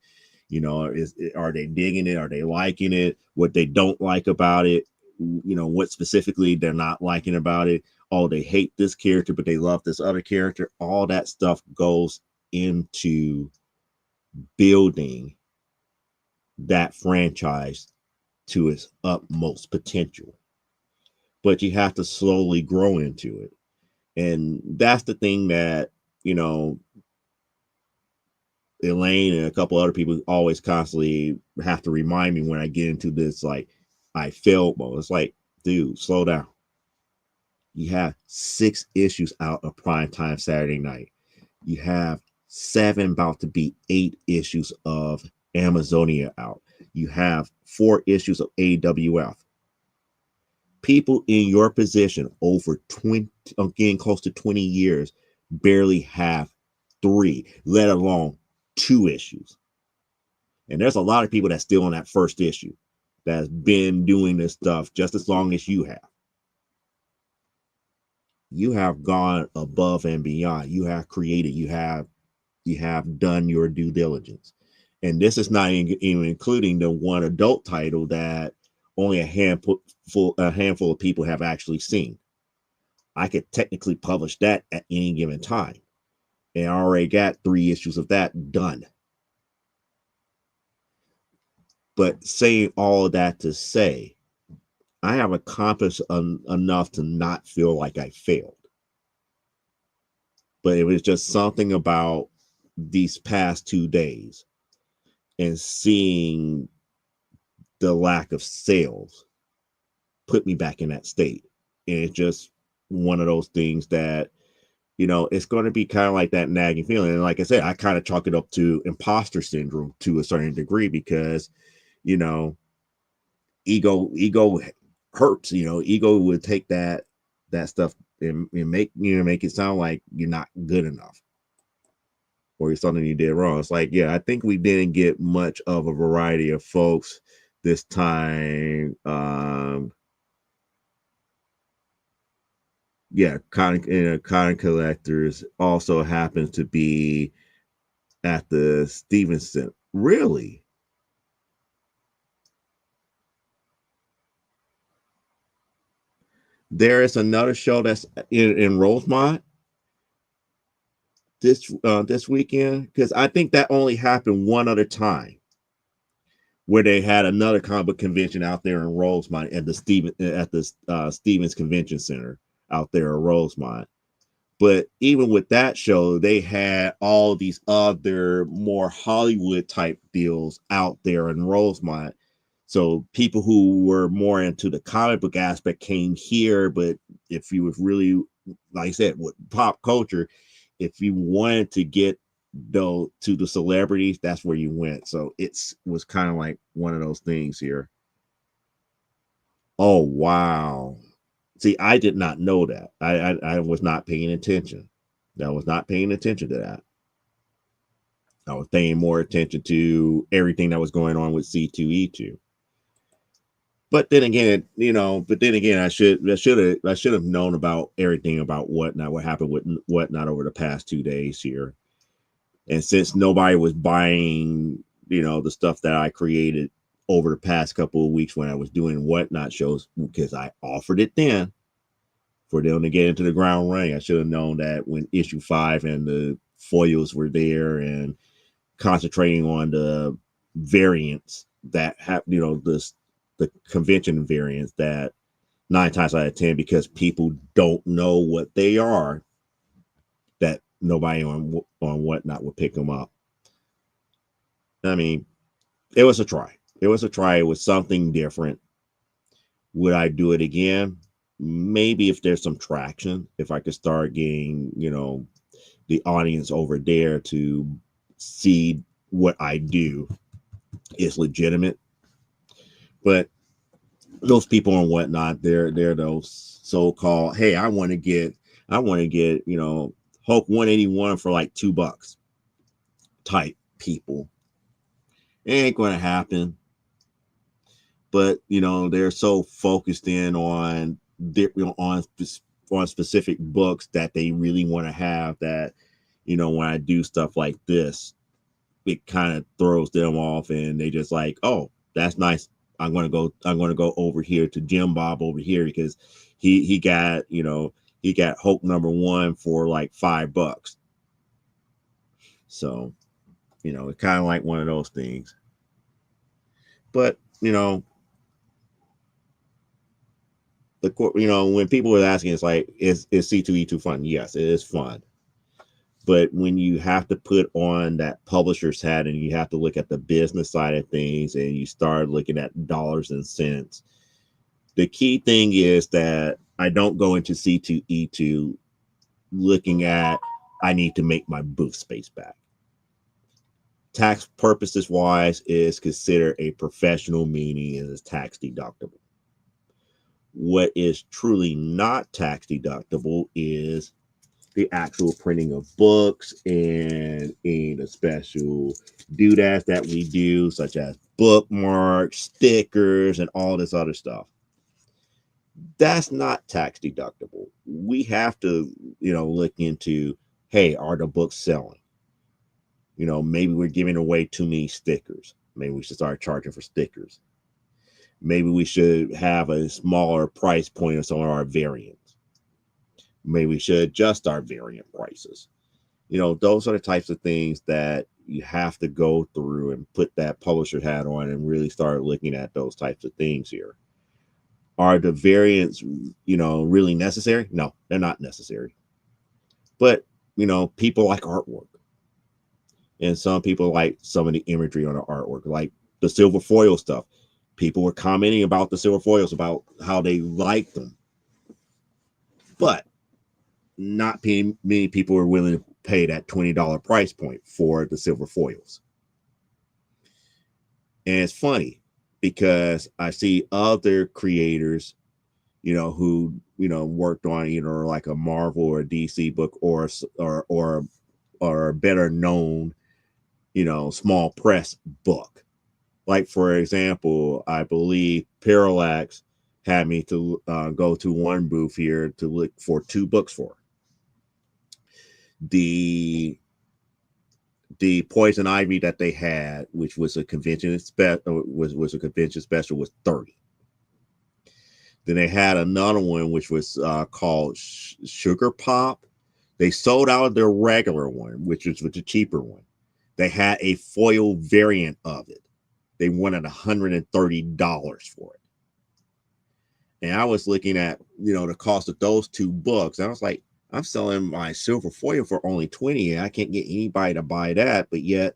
You know, are they digging it? Are they liking it? What they don't like about it? You know, what specifically they're not liking about it? Oh, they hate this character, but they love this other character. All that stuff goes into building that franchise to its utmost potential. But you have to slowly grow into it. And that's the thing that, you know, Elaine and a couple other people always constantly have to remind me when I get into this, like, I failed mode. It's like, dude, slow down. You have 6 issues out of primetime Saturday night. You have 7, about to be 8 issues of Amazonia out. You have 4 issues of AWF. People in your position over 20, getting close to 20 years, barely have 3, let alone 2 issues. And there's a lot of people that's still on that first issue that's been doing this stuff just as long as you have. You have gone above and beyond. You have created, you have done your due diligence. And this is not even including the one adult title that only a handful of people have actually seen. I could technically publish that at any given time. And I already got 3 issues of that done. But saying all that to say, I have accomplished enough to not feel like I failed. But it was just something about these past 2 days and seeing the lack of sales put me back in that state. And it's just one of those things that, you know, it's going to be kind of like that nagging feeling. And like I said, I kind of chalk it up to imposter syndrome to a certain degree because, you know, ego hurts. You know, ego would take that stuff and make it sound like you're not good enough or it's something you did wrong. It's like, yeah, I think we didn't get much of a variety of folks this time. Yeah, Con Collectors also happens to be at the Stevenson. Really? There is another show that's in Rosemont this weekend, because I think that only happened one other time where they had another comic book convention out there in Rosemont at the Stevens Convention Center out there in Rosemont. But even with that show, they had all these other more Hollywood type deals out there in Rosemont. So people who were more into the comic book aspect came here. But if you was really, like I said, with pop culture, if you wanted to get though to the celebrities, that's where you went. So it was kind of like one of those things here. Oh wow. See, I did not know that. I was not paying attention. I was not paying attention to that. I was paying more attention to everything that was going on with C2E2. But then again, I should have known about everything about what happened with Whatnot over the past 2 days here. And since nobody was buying, the stuff that I created over the past couple of weeks when I was doing Whatnot shows, because I offered it then for them to get into the ground running. I should have known that when issue 5 and the foils were there and concentrating on the variants that have, the convention variants that 9 times out of 10, because people don't know what they are, that nobody on Whatnot would pick them up. I mean, it was a try. It was a try. It was something different. Would I do it again? Maybe if there's some traction, if I could start getting, the audience over there to see what I do is legitimate. But those people and Whatnot, they're those so-called, hey, I want to get, Hulk 181 for like $2 type people. It ain't going to happen. But they're so focused in on on specific books that they really want to have that, when I do stuff like this, it kind of throws them off, and they just like, oh, that's nice. I'm gonna go over here to Jim Bob over here because he got Hulk #1 for like $5. So, it's kind of like one of those things. But when people were asking, it's like, is C2E2 fun? Yes, it is fun. But when you have to put on that publisher's hat and you have to look at the business side of things and you start looking at dollars and cents, the key thing is that I don't go into C2E2 looking at, I need to make my booth space back. Tax purposes wise is considered a professional meeting and is tax deductible. What is truly not tax deductible is the actual printing of books and the special doodads that we do, such as bookmarks, stickers, and all this other stuff. That's not tax deductible. We have to, look into, hey, are the books selling? Maybe we're giving away too many stickers. Maybe we should start charging for stickers. Maybe we should have a smaller price point of some of our variants. Maybe we should adjust our variant prices. Those are the types of things that you have to go through and put that publisher hat on and really start looking at those types of things here. Are the variants, really necessary? No, they're not necessary. But, people like artwork. And some people like some of the imagery on the artwork, like the silver foil stuff. People were commenting about the silver foils, about how they liked them. But not many people are willing to pay that $20 price point for the silver foils. And it's funny because I see other creators, who, worked on either like a Marvel or a DC book or better known, small press book. Like, for example, I believe Parallax had me to go to one booth here to look for 2 books for. The Poison Ivy that they had, which was a convention was a convention special, was $30. Then they had another one which was called Sugar Pop. They sold out of their regular one, which was the cheaper one. They had a foil variant of it. They wanted $130 for it. And I was looking at, the cost of those 2 books. And I was like, I'm selling my silver foil for only $20, and I can't get anybody to buy that. But yet,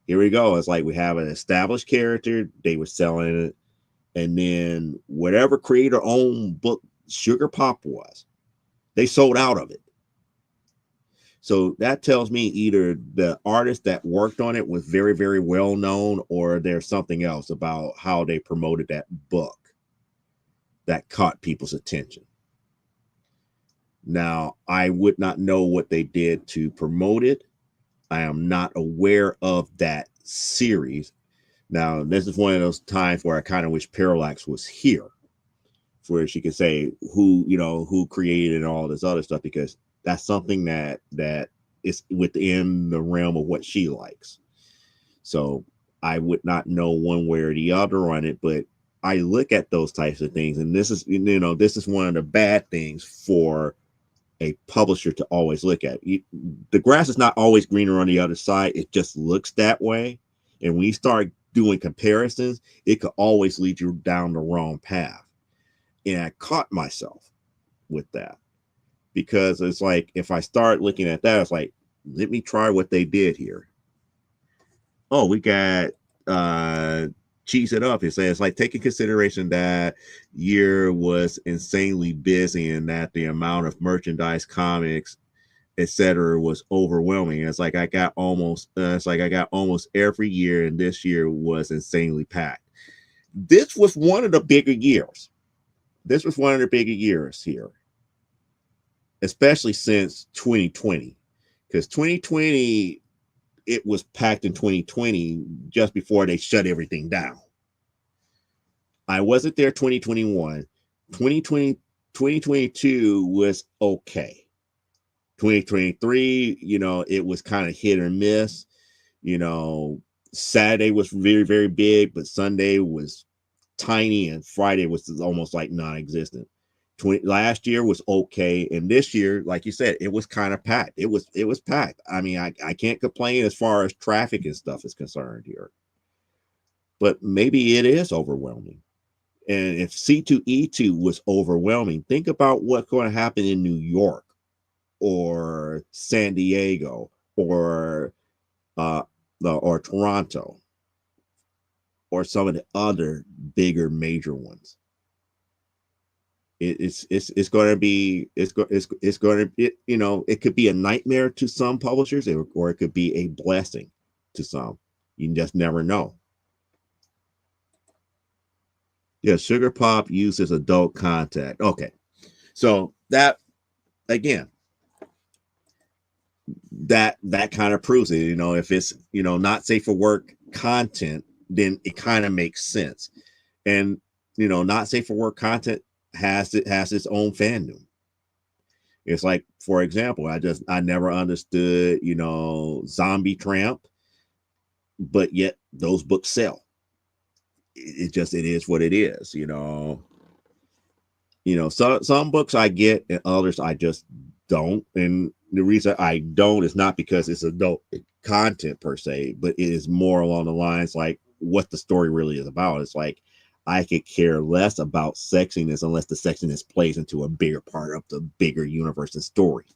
here we go. It's like we have an established character. They were selling it. And then whatever creator-owned book Sugar Pop was, they sold out of it. So that tells me either the artist that worked on it was very, very well known, or there's something else about how they promoted that book that caught people's attention. Now, I would not know what they did to promote it. I am not aware of that series. Now, this is one of those times where I kind of wish Parallax was here, where she could say who created and all this other stuff, because that's something that is within the realm of what she likes. So I would not know one way or the other on it, but I look at those types of things, and this is one of the bad things for a publisher to always look at. The grass is not always greener on the other side. It just looks that way. And when you start doing comparisons, it could always lead you down the wrong path. And I caught myself with that. because it's like, if I start looking at that, it's like, let me try what they did here. Oh, we got cheese it up. It says, like, take in consideration that year was insanely busy and that the amount of merchandise, comics, etc. was overwhelming. It's like I got almost every year, and this year was insanely packed. This was one of the bigger years. This was one of the bigger years here, especially since 2020, because 2020, it was packed in 2020 just before they shut everything down. I wasn't there 2021. 2022 was okay. 2023, it was kind of hit or miss. Saturday was very, very big, but Sunday was tiny, and Friday was almost like non-existent. Last year was okay, and this year, like you said, it was kind of packed. It was packed. I mean, I can't complain as far as traffic and stuff is concerned here, but maybe it is overwhelming. And if C2E2 was overwhelming, think about what's going to happen in New York or San Diego or Toronto or some of the other bigger major ones. It's going to be it could be a nightmare to some publishers, or it could be a blessing to some. You just never know. Yeah, Sugar Pop uses adult content. Okay, so that again, that kind of proves it. If it's not safe for work content, then it kind of makes sense. And not safe for work content has its own fandom. It's like, for example, I never understood Zombie Tramp, but yet those books sell. It is what it is. Some books I get and others I just don't. And the reason I don't is not because it's adult content per se, but it is more along the lines like what the story really is about. It's like, I could care less about sexiness unless the sexiness plays into a bigger part of the bigger universe and story.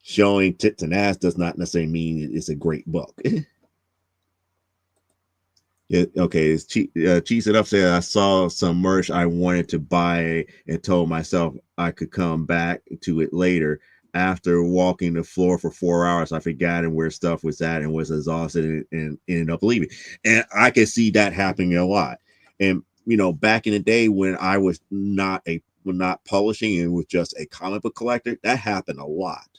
Showing tits and ass does not necessarily mean it's a great book. Okay, Cheese It Up said, I saw some merch I wanted to buy and told myself I could come back to it later. After walking the floor for 4 hours, I forgot where stuff was at and was exhausted and ended up leaving. And I can see that happening a lot. And back in the day when I was not publishing and was just a comic book collector, that happened a lot.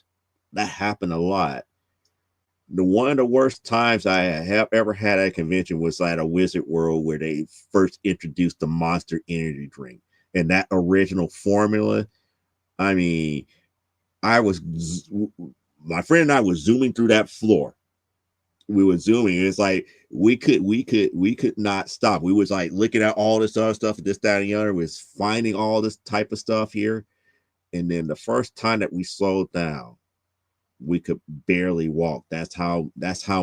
One of the worst times I have ever had at a convention was at a Wizard World where they first introduced the Monster Energy drink, and that original formula. I mean, my friend and I was zooming through that floor. We were zooming. It's like we could not stop. We was like looking at all this other stuff, this, that, and the other. Was finding all this type of stuff here, and then the first time that we slowed down, we could barely walk. That's how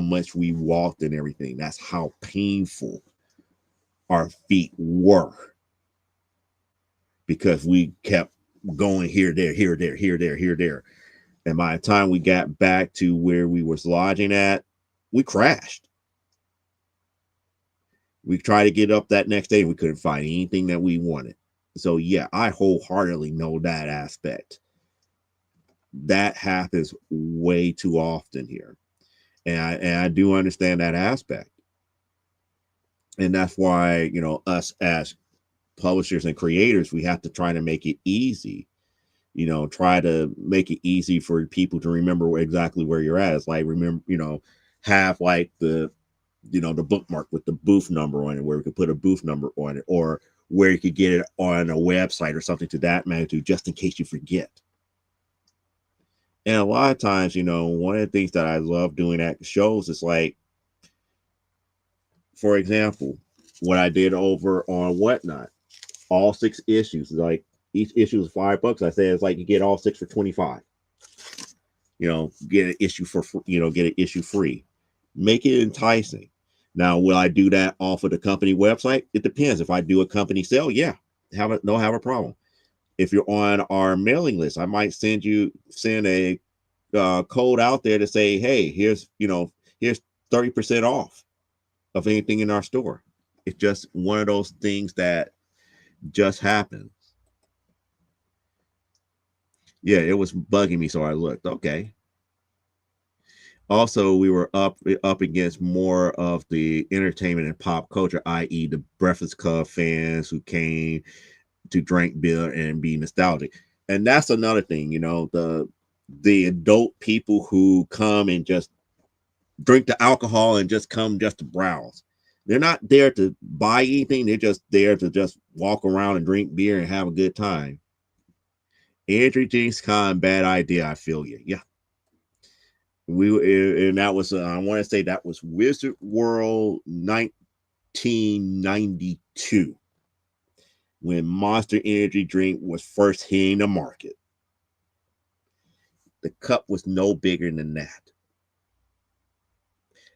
much we walked and everything. That's how painful our feet were, because we kept going here, there, here, there, here, there, here, there. And by the time we got back to where we was lodging at, we crashed. We tried to get up that next day. We couldn't find anything that we wanted. So yeah, I wholeheartedly know that aspect. That happens way too often here. And I do understand that aspect. And that's why, us as publishers and creators, we have to try to make it easy. Try to make it easy for people to remember exactly where you're at. It's like, remember, have like the bookmark with the booth number on it, where we could put a booth number on it, or where you could get it on a website or something to that magnitude, just in case you forget. And a lot of times, one of the things that I love doing at shows is like, for example, what I did over on Whatnot, all 6 issues, like each issue is $5. I say it's like you get all 6 for $25. Get an issue get an issue free. Make it enticing. Now, will I do that off of the company website? It depends. If I do a company sale, yeah, don't have a problem. If you're on our mailing list, I might send a code out there to say, hey, here's 30% off of anything in our store. It's just one of those things that just happened. Yeah, it was bugging me, so I looked. Okay. Also, we were up against more of the entertainment and pop culture, i.e., the Breakfast Club fans who came to drink beer and be nostalgic. And that's another thing, the adult people who come and just drink the alcohol and just come just to browse. They're not there to buy anything. They're just there to just walk around and drink beer and have a good time. Andrew James Con, bad idea. I feel you. Yeah. And that was I want to say that was Wizard World 1992 when Monster Energy drink was first hitting the market. The cup was no bigger than that.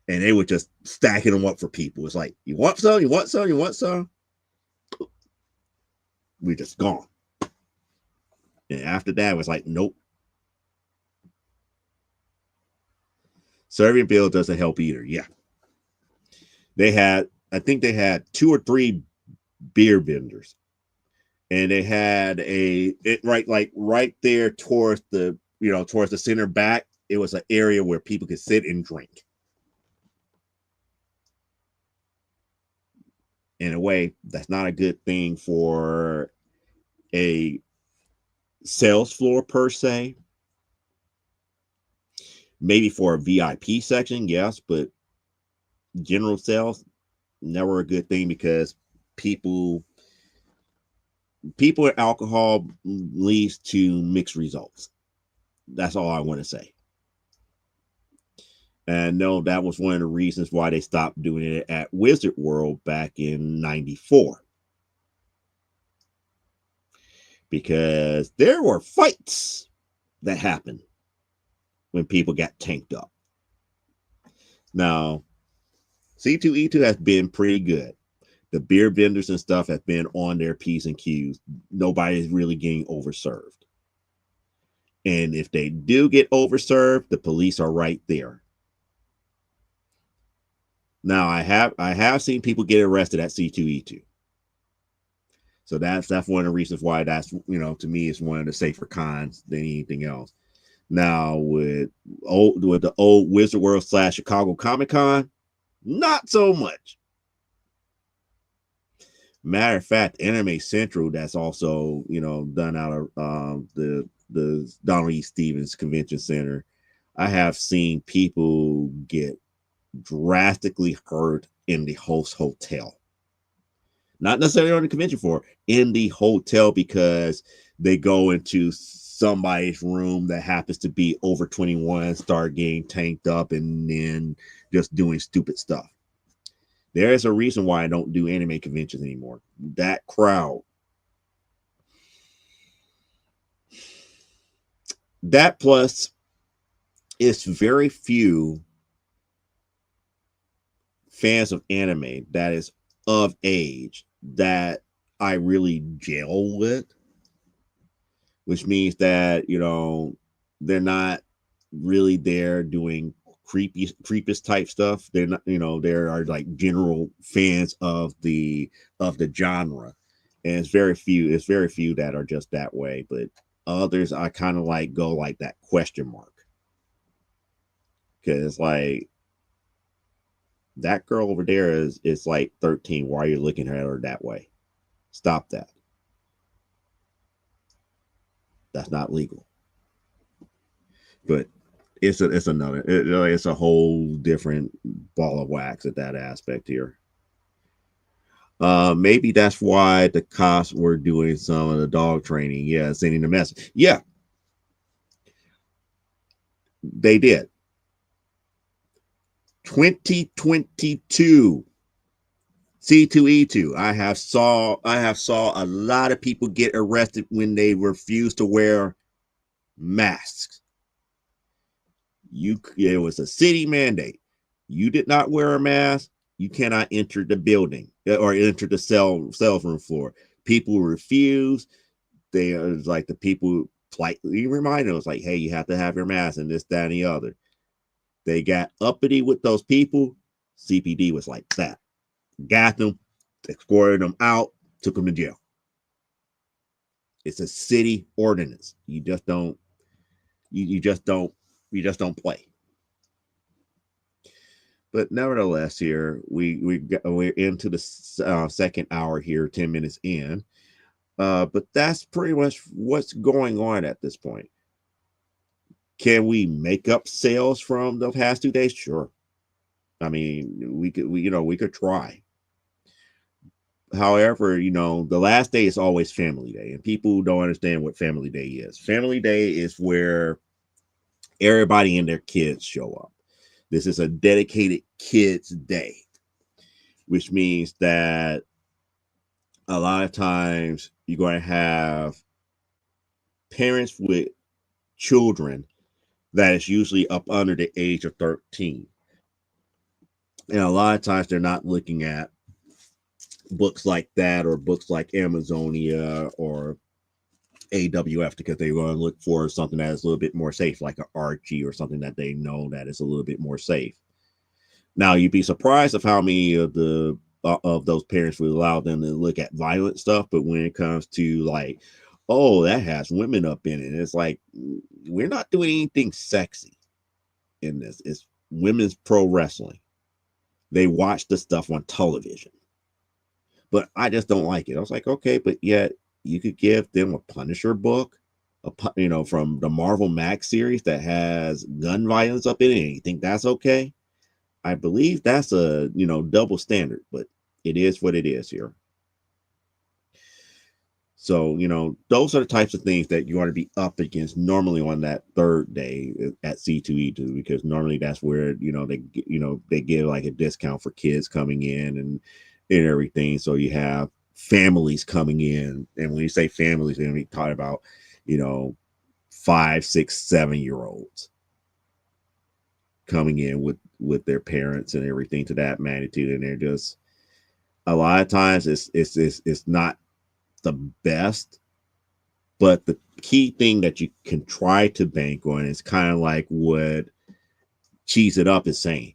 And they were just stacking them up for people. It's like, you want some? You want some? You want some? We're just gone. And after that, it was like, nope. Serving bill doesn't help either. Yeah. I think they had 2 or 3 beer vendors. And they had right there towards the center back. It was an area where people could sit and drink. In a way, that's not a good thing for a sales floor per se. Maybe for a VIP section, yes, but general sales, never a good thing because people and alcohol leads to mixed results. That's all I want to say. And no, that was one of the reasons why they stopped doing it at Wizard World back in 94. Because there were fights that happened when people got tanked up. Now, C2E2 has been pretty good. The beer vendors and stuff have been on their P's and Q's. Nobody's really getting overserved. And if they do get overserved, the police are right there. Now, I have seen people get arrested at C2E2. So that's one of the reasons why that's, to me, is one of the safer cons than anything else. Now, with the old Wizard World / Chicago Comic Con, not so much. Matter of fact, Anime Central, that's also, done out of the Donald E. Stevens Convention Center. I have seen people get drastically hurt in the host hotel. Not necessarily on the convention floor, in the hotel, because they go into somebody's room that happens to be over 21, start getting tanked up, and then just doing stupid stuff. There is a reason why I don't do anime conventions anymore. That crowd. That plus, it's very few fans of anime that is of age that I really gel with, which means that, they're not really there doing creepiest type stuff. They're not, there are like general fans of the genre. And it's very few that are just that way, but others I kind of like go like that question mark. Cause like, that girl over there is like 13. Why are you looking at her that way? Stop that. That's not legal. But it's a whole different ball of wax at that aspect here. Maybe that's why the cops were doing some of the dog training. Yeah, sending the message. Yeah, they did. 2022 C2E2. I have saw a lot of people get arrested when they refuse to wear masks. It was a city mandate. You did not wear a mask, you cannot enter the building or enter the cell room floor. People refused. they are like the people politely remind us, like, hey, you have to have your mask and this, that, and the other. They got uppity with those people. CPD was like that. Got them, escorted them out, took them to jail. It's a city ordinance. You just don't. You just don't. You just don't play. But nevertheless, here we're into the second hour here, 10 minutes in. But that's pretty much what's going on at this point. Can we make up sales from the past 2 days? Sure. I mean, we could try. However, the last day is always family day, and people don't understand what family day is. Family day is where everybody and their kids show up. This is a dedicated kids day, which means that a lot of times you're going to have parents with children that is usually up under the age of 13. And a lot of times they're not looking at books like that or books like Amazonia or AWF because they're going to look for something that is a little bit more safe, like an Archie or something that they know that is a little bit more safe. Now, you'd be surprised of how many of those parents would allow them to look at violent stuff, but when it comes to like, oh, that has women up in it, it's like, we're not doing anything sexy in this. It's women's pro wrestling. They watch the stuff on television, but I just don't like it. I was like, okay, but yet you could give them a Punisher book, from the Marvel Max series that has gun violence up in it, and you think that's okay? I believe that's a double standard, but it is what it is here. So, those are the types of things that you want to be up against normally on that third day at C2E2, because normally that's where, they give like a discount for kids coming in and everything. So you have families coming in. And when you say families, they're going to be talking about, 5, 6, 7-year-olds coming in with their parents and everything to that magnitude. And they're just, a lot of times it's not the best, but the key thing that you can try to bank on is kind of like what Cheese It Up is saying.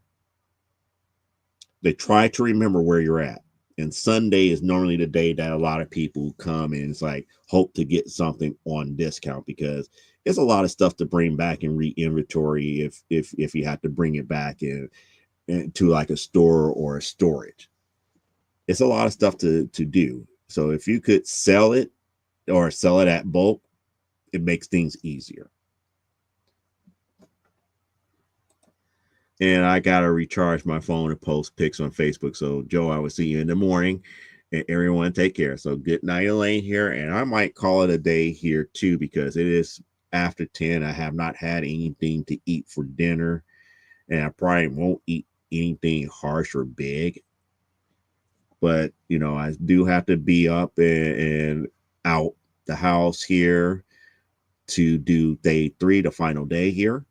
They try to remember where you're at, and Sunday is normally the day that a lot of people come and it's like hope to get something on discount, because it's a lot of stuff to bring back and re-inventory if you have to bring it back in to like a store or a storage. It's a lot of stuff to do. So if you could sell it or sell it at bulk, it makes things easier. And I got to recharge my phone to post pics on Facebook. So, Joe, I will see you in the morning, and everyone take care. So good night, Elaine here. And I might call it a day here too, because it is after 10. I have not had anything to eat for dinner, and I probably won't eat anything harsh or big. But, I do have to be up and out the house here to do day 3, the final day here.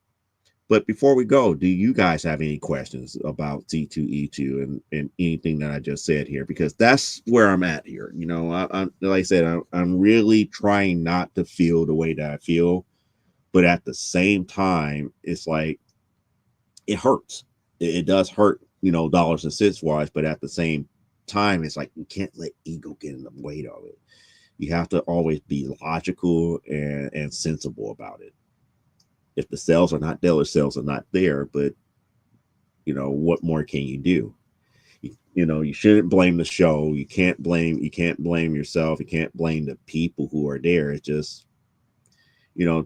But before we go, do you guys have any questions about C2E2 and anything that I just said here? Because that's where I'm at here. I'm like I said, I'm really trying not to feel the way that I feel. But at the same time, it's like, it hurts. It does hurt, dollars and cents wise. But at the same time, it's like you can't let ego get in the way of it. You have to always be logical and sensible about it. If the sales are not there, the sales are not there. But what more can you do? You shouldn't blame the show. You can't blame yourself. You can't blame the people who are there. It's just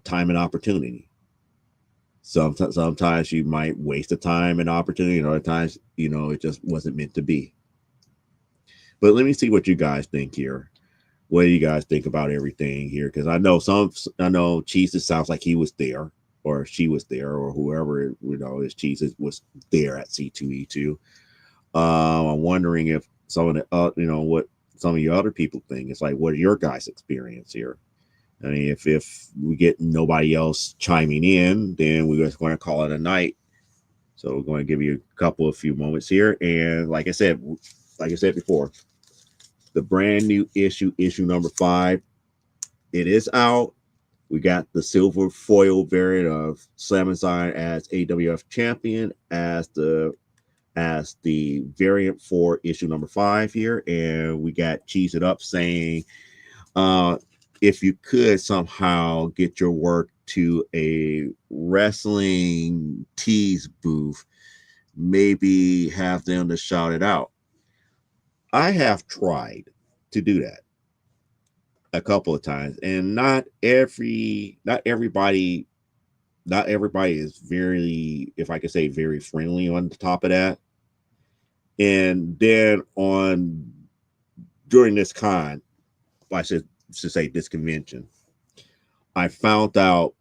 time and opportunity. Sometimes you might waste the time and opportunity, and other times it just wasn't meant to be. But let me see what you guys think here. What do you guys think about everything here? Because I know Cheese, it sounds like he was there, or she was there, or whoever his Cheese was there at C2E2. I'm wondering if some of the what some of your other people think. It's like, what are your guys' experience here? I mean, if we get nobody else chiming in, then we're just going to call it a night. So we're going to give you a few moments here, and like I said before, the brand new issue number 5, It is out. We got the silver foil variant of Slam Zion as AWF champion as the variant for issue number 5 here, and we got Cheese It Up saying, if you could somehow get your work to a wrestling tease booth, maybe have them to shout it out. I have tried to do that a couple of times, and not everybody is very, if I could say, very friendly on the top of that. And then during this con, I should say this convention, I found out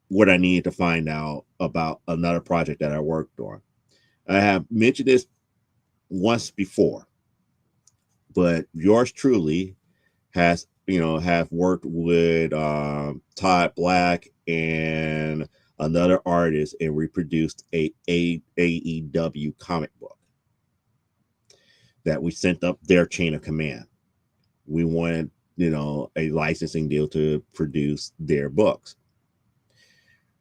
what I needed to find out about another project that I worked on. I have mentioned this once before, but yours truly have worked with Todd Black and another artist, and we produced a AEW comic book that we sent up their chain of command. We wanted, a licensing deal to produce their books.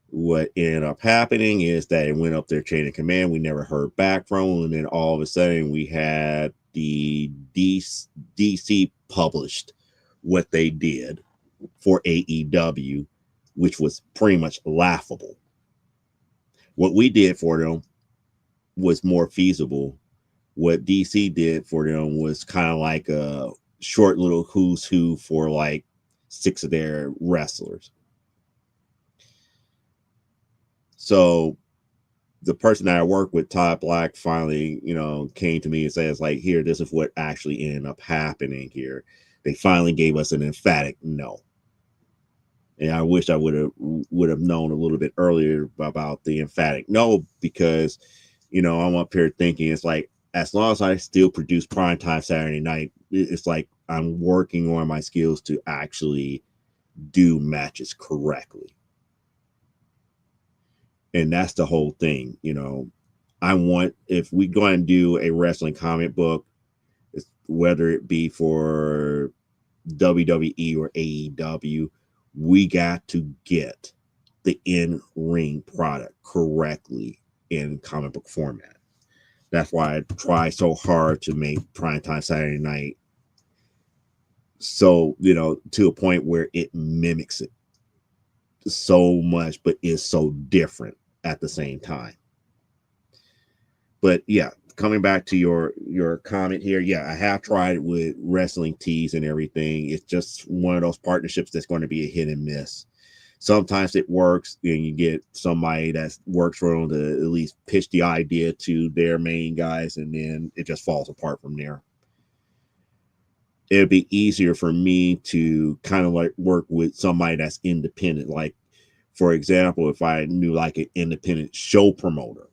What ended up happening is that it went up their chain of command. We never heard back from them, and then all of a sudden we had the DC published what they did for AEW, which was pretty much laughable. What we did for them was more feasible. What DC did for them was kind of like a short little who's who for like 6 of their wrestlers. So the person that I work with, Todd Black, finally, came to me and says, like, here, this is what actually ended up happening here. They finally gave us an emphatic no. And I wish I would have known a little bit earlier about the emphatic no, because, I'm up here thinking it's like, as long as I still produce primetime Saturday night, it's like I'm working on my skills to actually do matches correctly. And that's the whole thing. I want, if we go and do a wrestling comic book, whether it be for WWE or AEW, we got to get the in-ring product correctly in comic book format. That's why I try so hard to make primetime Saturday night so, to a point where it mimics it so much, but is so different at the same time. But yeah, coming back to your comment here, yeah, I have tried it with wrestling tees and everything. It's just one of those partnerships that's going to be a hit and miss. Sometimes it works, and you get somebody that works for them to at least pitch the idea to their main guys, and then it just falls apart from there. It'd be easier for me to kind of like work with somebody that's independent. Like, for example, if I knew like an independent show promoter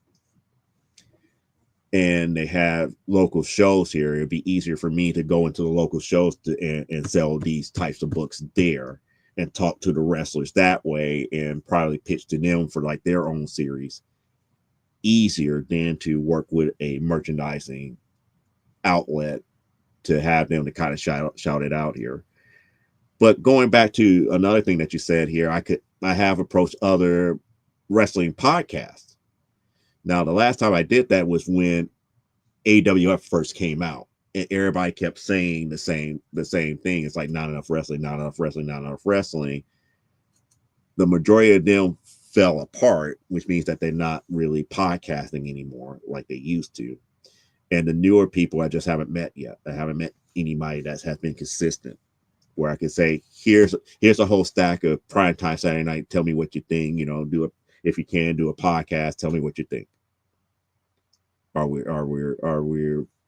and they have local shows here, it'd be easier for me to go into the local shows and sell these types of books there and talk to the wrestlers that way and probably pitch to them for like their own series. Easier than to work with a merchandising outlet to have them to kind of shout it out here. But going back to another thing that you said here, I have approached other wrestling podcasts. Now, the last time I did that was when AWF first came out, and everybody kept saying the same thing. It's like not enough wrestling, not enough wrestling, not enough wrestling. The majority of them fell apart, which means that they're not really podcasting anymore like they used to. And the newer people I just haven't met yet. I haven't met anybody that has been consistent where I can say, here's a whole stack of primetime Saturday night. Tell me what you think. If you can do a podcast, tell me what you think. Are we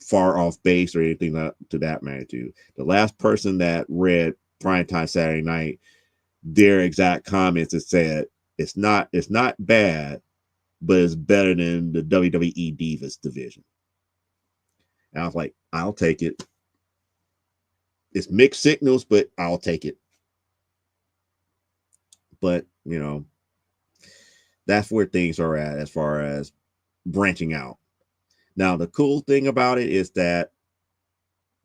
far off base or anything to that magnitude? The last person that read primetime Saturday night, their exact comments that said it's not bad, but it's better than the WWE Divas division. And I was like, I'll take it. It's mixed signals, but I'll take it. But, that's where things are at as far as branching out. Now, the cool thing about it is that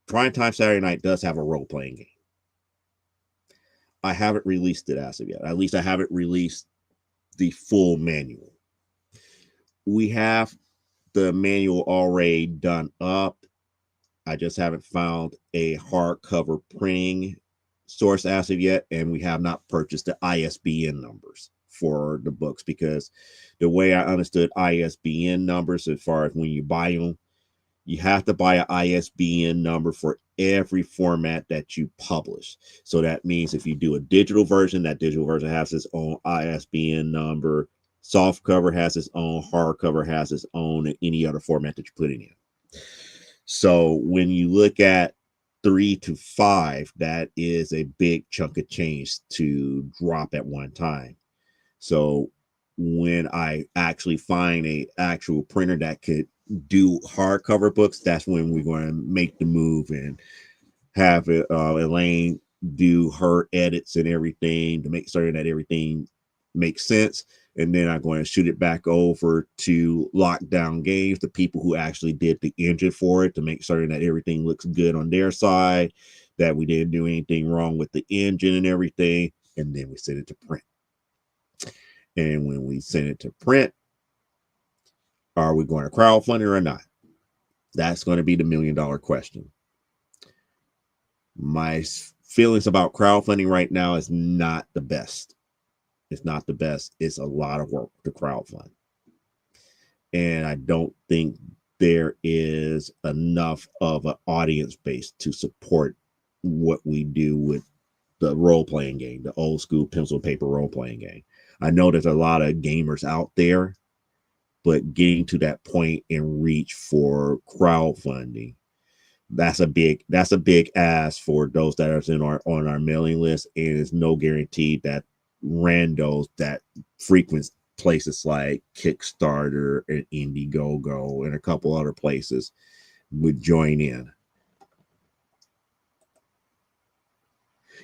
Primetime Saturday Night does have a role-playing game. I haven't released it as of yet. At least I haven't released the full manual. We have the manual already done up. I just haven't found a hardcover printing source as of yet, and we have not purchased the ISBN numbers for the books, because the way I understood ISBN numbers, as far as when you buy them, you have to buy an ISBN number for every format that you publish. So that means if you do a digital version, that digital version has its own ISBN number. Softcover has its own, hardcover has its own, and any other format that you put it in. So when you look at 3 to 5, that is a big chunk of change to drop at one time. So when I actually find a actual printer that could do hardcover books, that's when we're going to make the move and have Elaine do her edits and everything to make certain that everything makes sense. And then I'm going to shoot it back over to Lockdown Games, the people who actually did the engine for it, to make certain that everything looks good on their side, that we didn't do anything wrong with the engine and everything. And then we send it to print. And when we send it to print, are we going to crowdfund it or not? That's going to be the $1 million question. My feelings about crowdfunding right now is not the best. It's not the best. It's a lot of work to crowdfund. And I don't think there is enough of an audience base to support what we do with the role-playing game, the old school pencil paper role-playing game. I know there's a lot of gamers out there, but getting to that point and reach for crowdfunding, that's a big ask for those that are on our mailing list. And it's no guarantee that randos that frequent places like Kickstarter and Indiegogo and a couple other places would join in.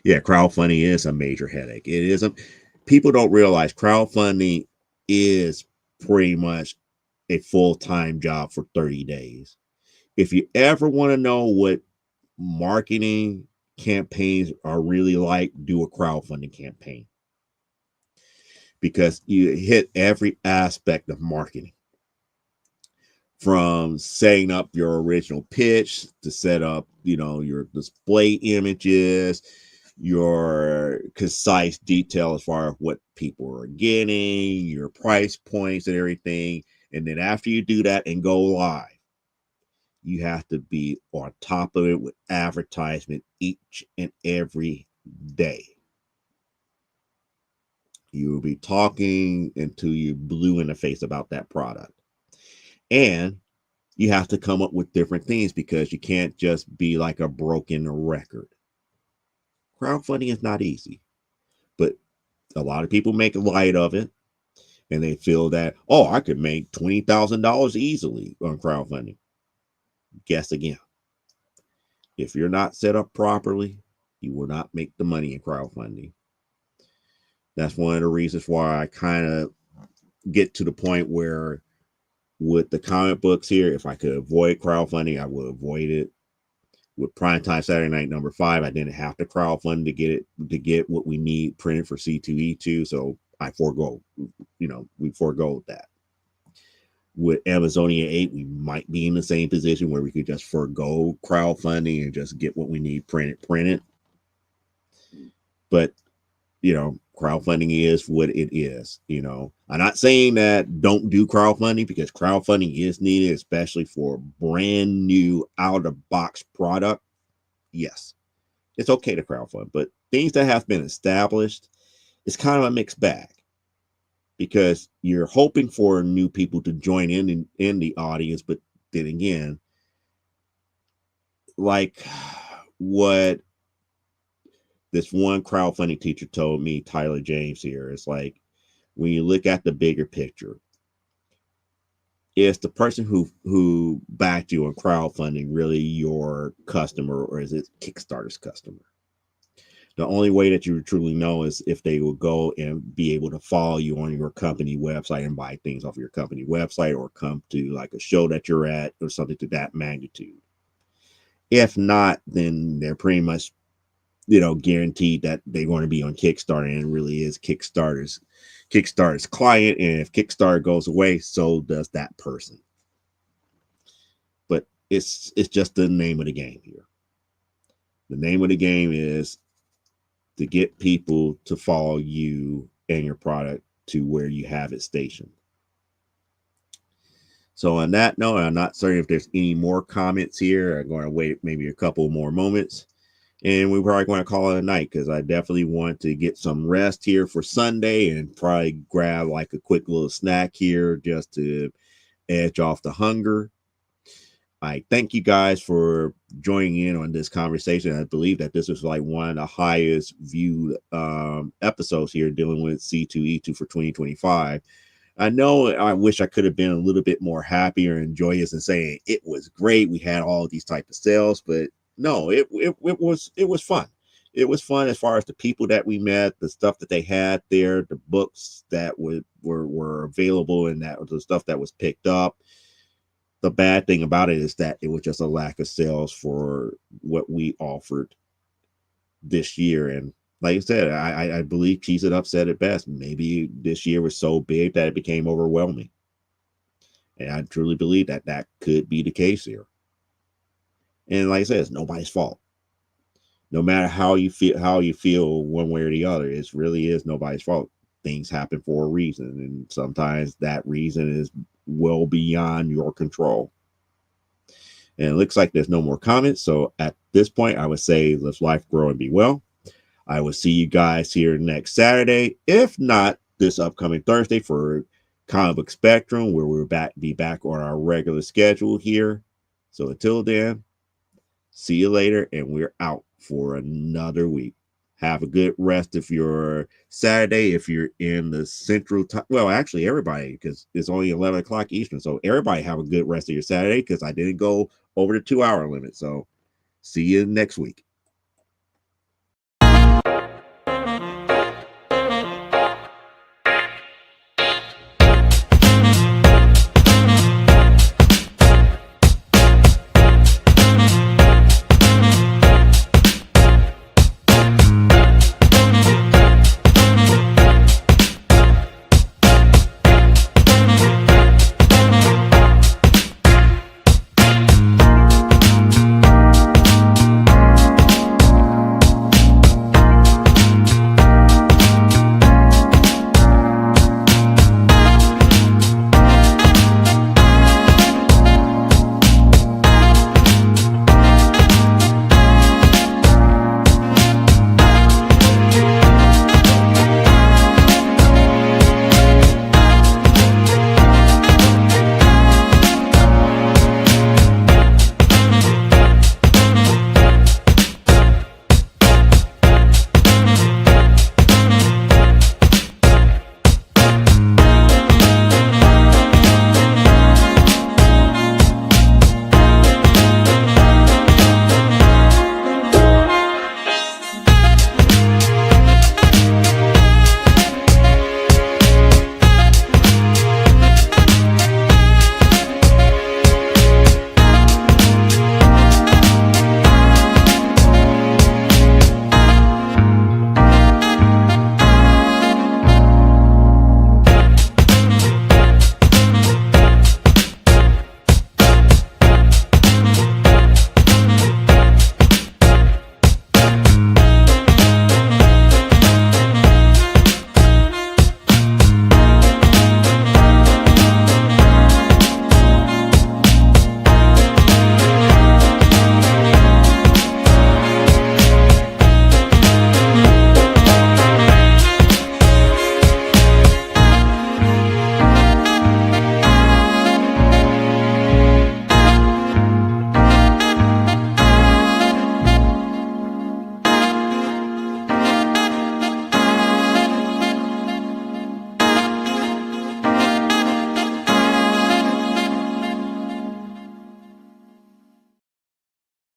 Yeah, crowdfunding is a major headache. It isn't. People don't realize crowdfunding is pretty much a full-time job for 30 days. If you ever want to know what marketing campaigns are really like, do a crowdfunding campaign, because you hit every aspect of marketing, from setting up your original pitch to set up, your display images, your concise detail as far as what people are getting, your price points and everything. And then after you do that and go live, you have to be on top of it with advertisement each and every day. You will be talking until you're blue in the face about that product. And you have to come up with different things, because you can't just be like a broken record. Crowdfunding is not easy, but a lot of people make light of it, and they feel that, oh, I could make $20,000 easily on crowdfunding. Guess again. If you're not set up properly, you will not make the money in crowdfunding. That's one of the reasons why I kind of get to the point where with the comic books here, if I could avoid crowdfunding, I would avoid it. With Primetime Saturday Night number 5, I didn't have to crowdfund to get what we need printed for C2E2, so I we forego that. With Amazonia 8, we might be in the same position where we could just forego crowdfunding and just get what we need printed. But crowdfunding is what it is. I'm not saying that don't do crowdfunding, because crowdfunding is needed, especially for brand new out of box product. Yes, it's okay to crowdfund, but things that have been established, it's kind of a mixed bag, because you're hoping for new people to join in the audience. But then again, like what this one crowdfunding teacher told me, Tyler James here, it's like, when you look at the bigger picture, is the person who backed you on crowdfunding really your customer, or is it Kickstarter's customer? The only way that you truly know is if they will go and be able to follow you on your company website and buy things off your company website, or come to like a show that you're at or something to that magnitude. If not, then they're pretty much guaranteed that they're going to be on Kickstarter, and it really is Kickstarter's client. And if Kickstarter goes away, so does that person. But it's just the name of the game here. The name of the game is to get people to follow you and your product to where you have it stationed. So on that note, I'm not certain if there's any more comments here. I'm going to wait maybe a couple more moments, and we're probably going to call it a night, because I definitely want to get some rest here for Sunday and probably grab like a quick little snack here just to edge off the hunger. I thank you guys for joining in on this conversation. I believe that this was like one of the highest viewed episodes here dealing with C2E2 for 2025. I know I wish I could have been a little bit more happier and joyous and saying it was great. We had all these type of sales, but no, it was fun. It was fun as far as the people that we met, the stuff that they had there, the books that were available, and that was the stuff that was picked up. The bad thing about it is that it was just a lack of sales for what we offered this year. And like I said, I believe Cheese It Up said it best. Maybe this year was so big that it became overwhelming. And I truly believe that that could be the case here. And like I said, it's nobody's fault. No matter how you feel one way or the other, it really is nobody's fault. Things happen for a reason, and sometimes that reason is well beyond your control. And it looks like there's no more comments. So at this point, I would say live life, grow, and be well. I will see you guys here next Saturday, if not this upcoming Thursday, for Comic Book Spectrum, where we'll be back on our regular schedule here. So until then, see you later, and we're out for another week. Have a good rest of your Saturday if you're in the central time. Well, actually, everybody, because it's only 11 o'clock Eastern. So everybody have a good rest of your Saturday, because I didn't go over the 2-hour limit. So see you next week.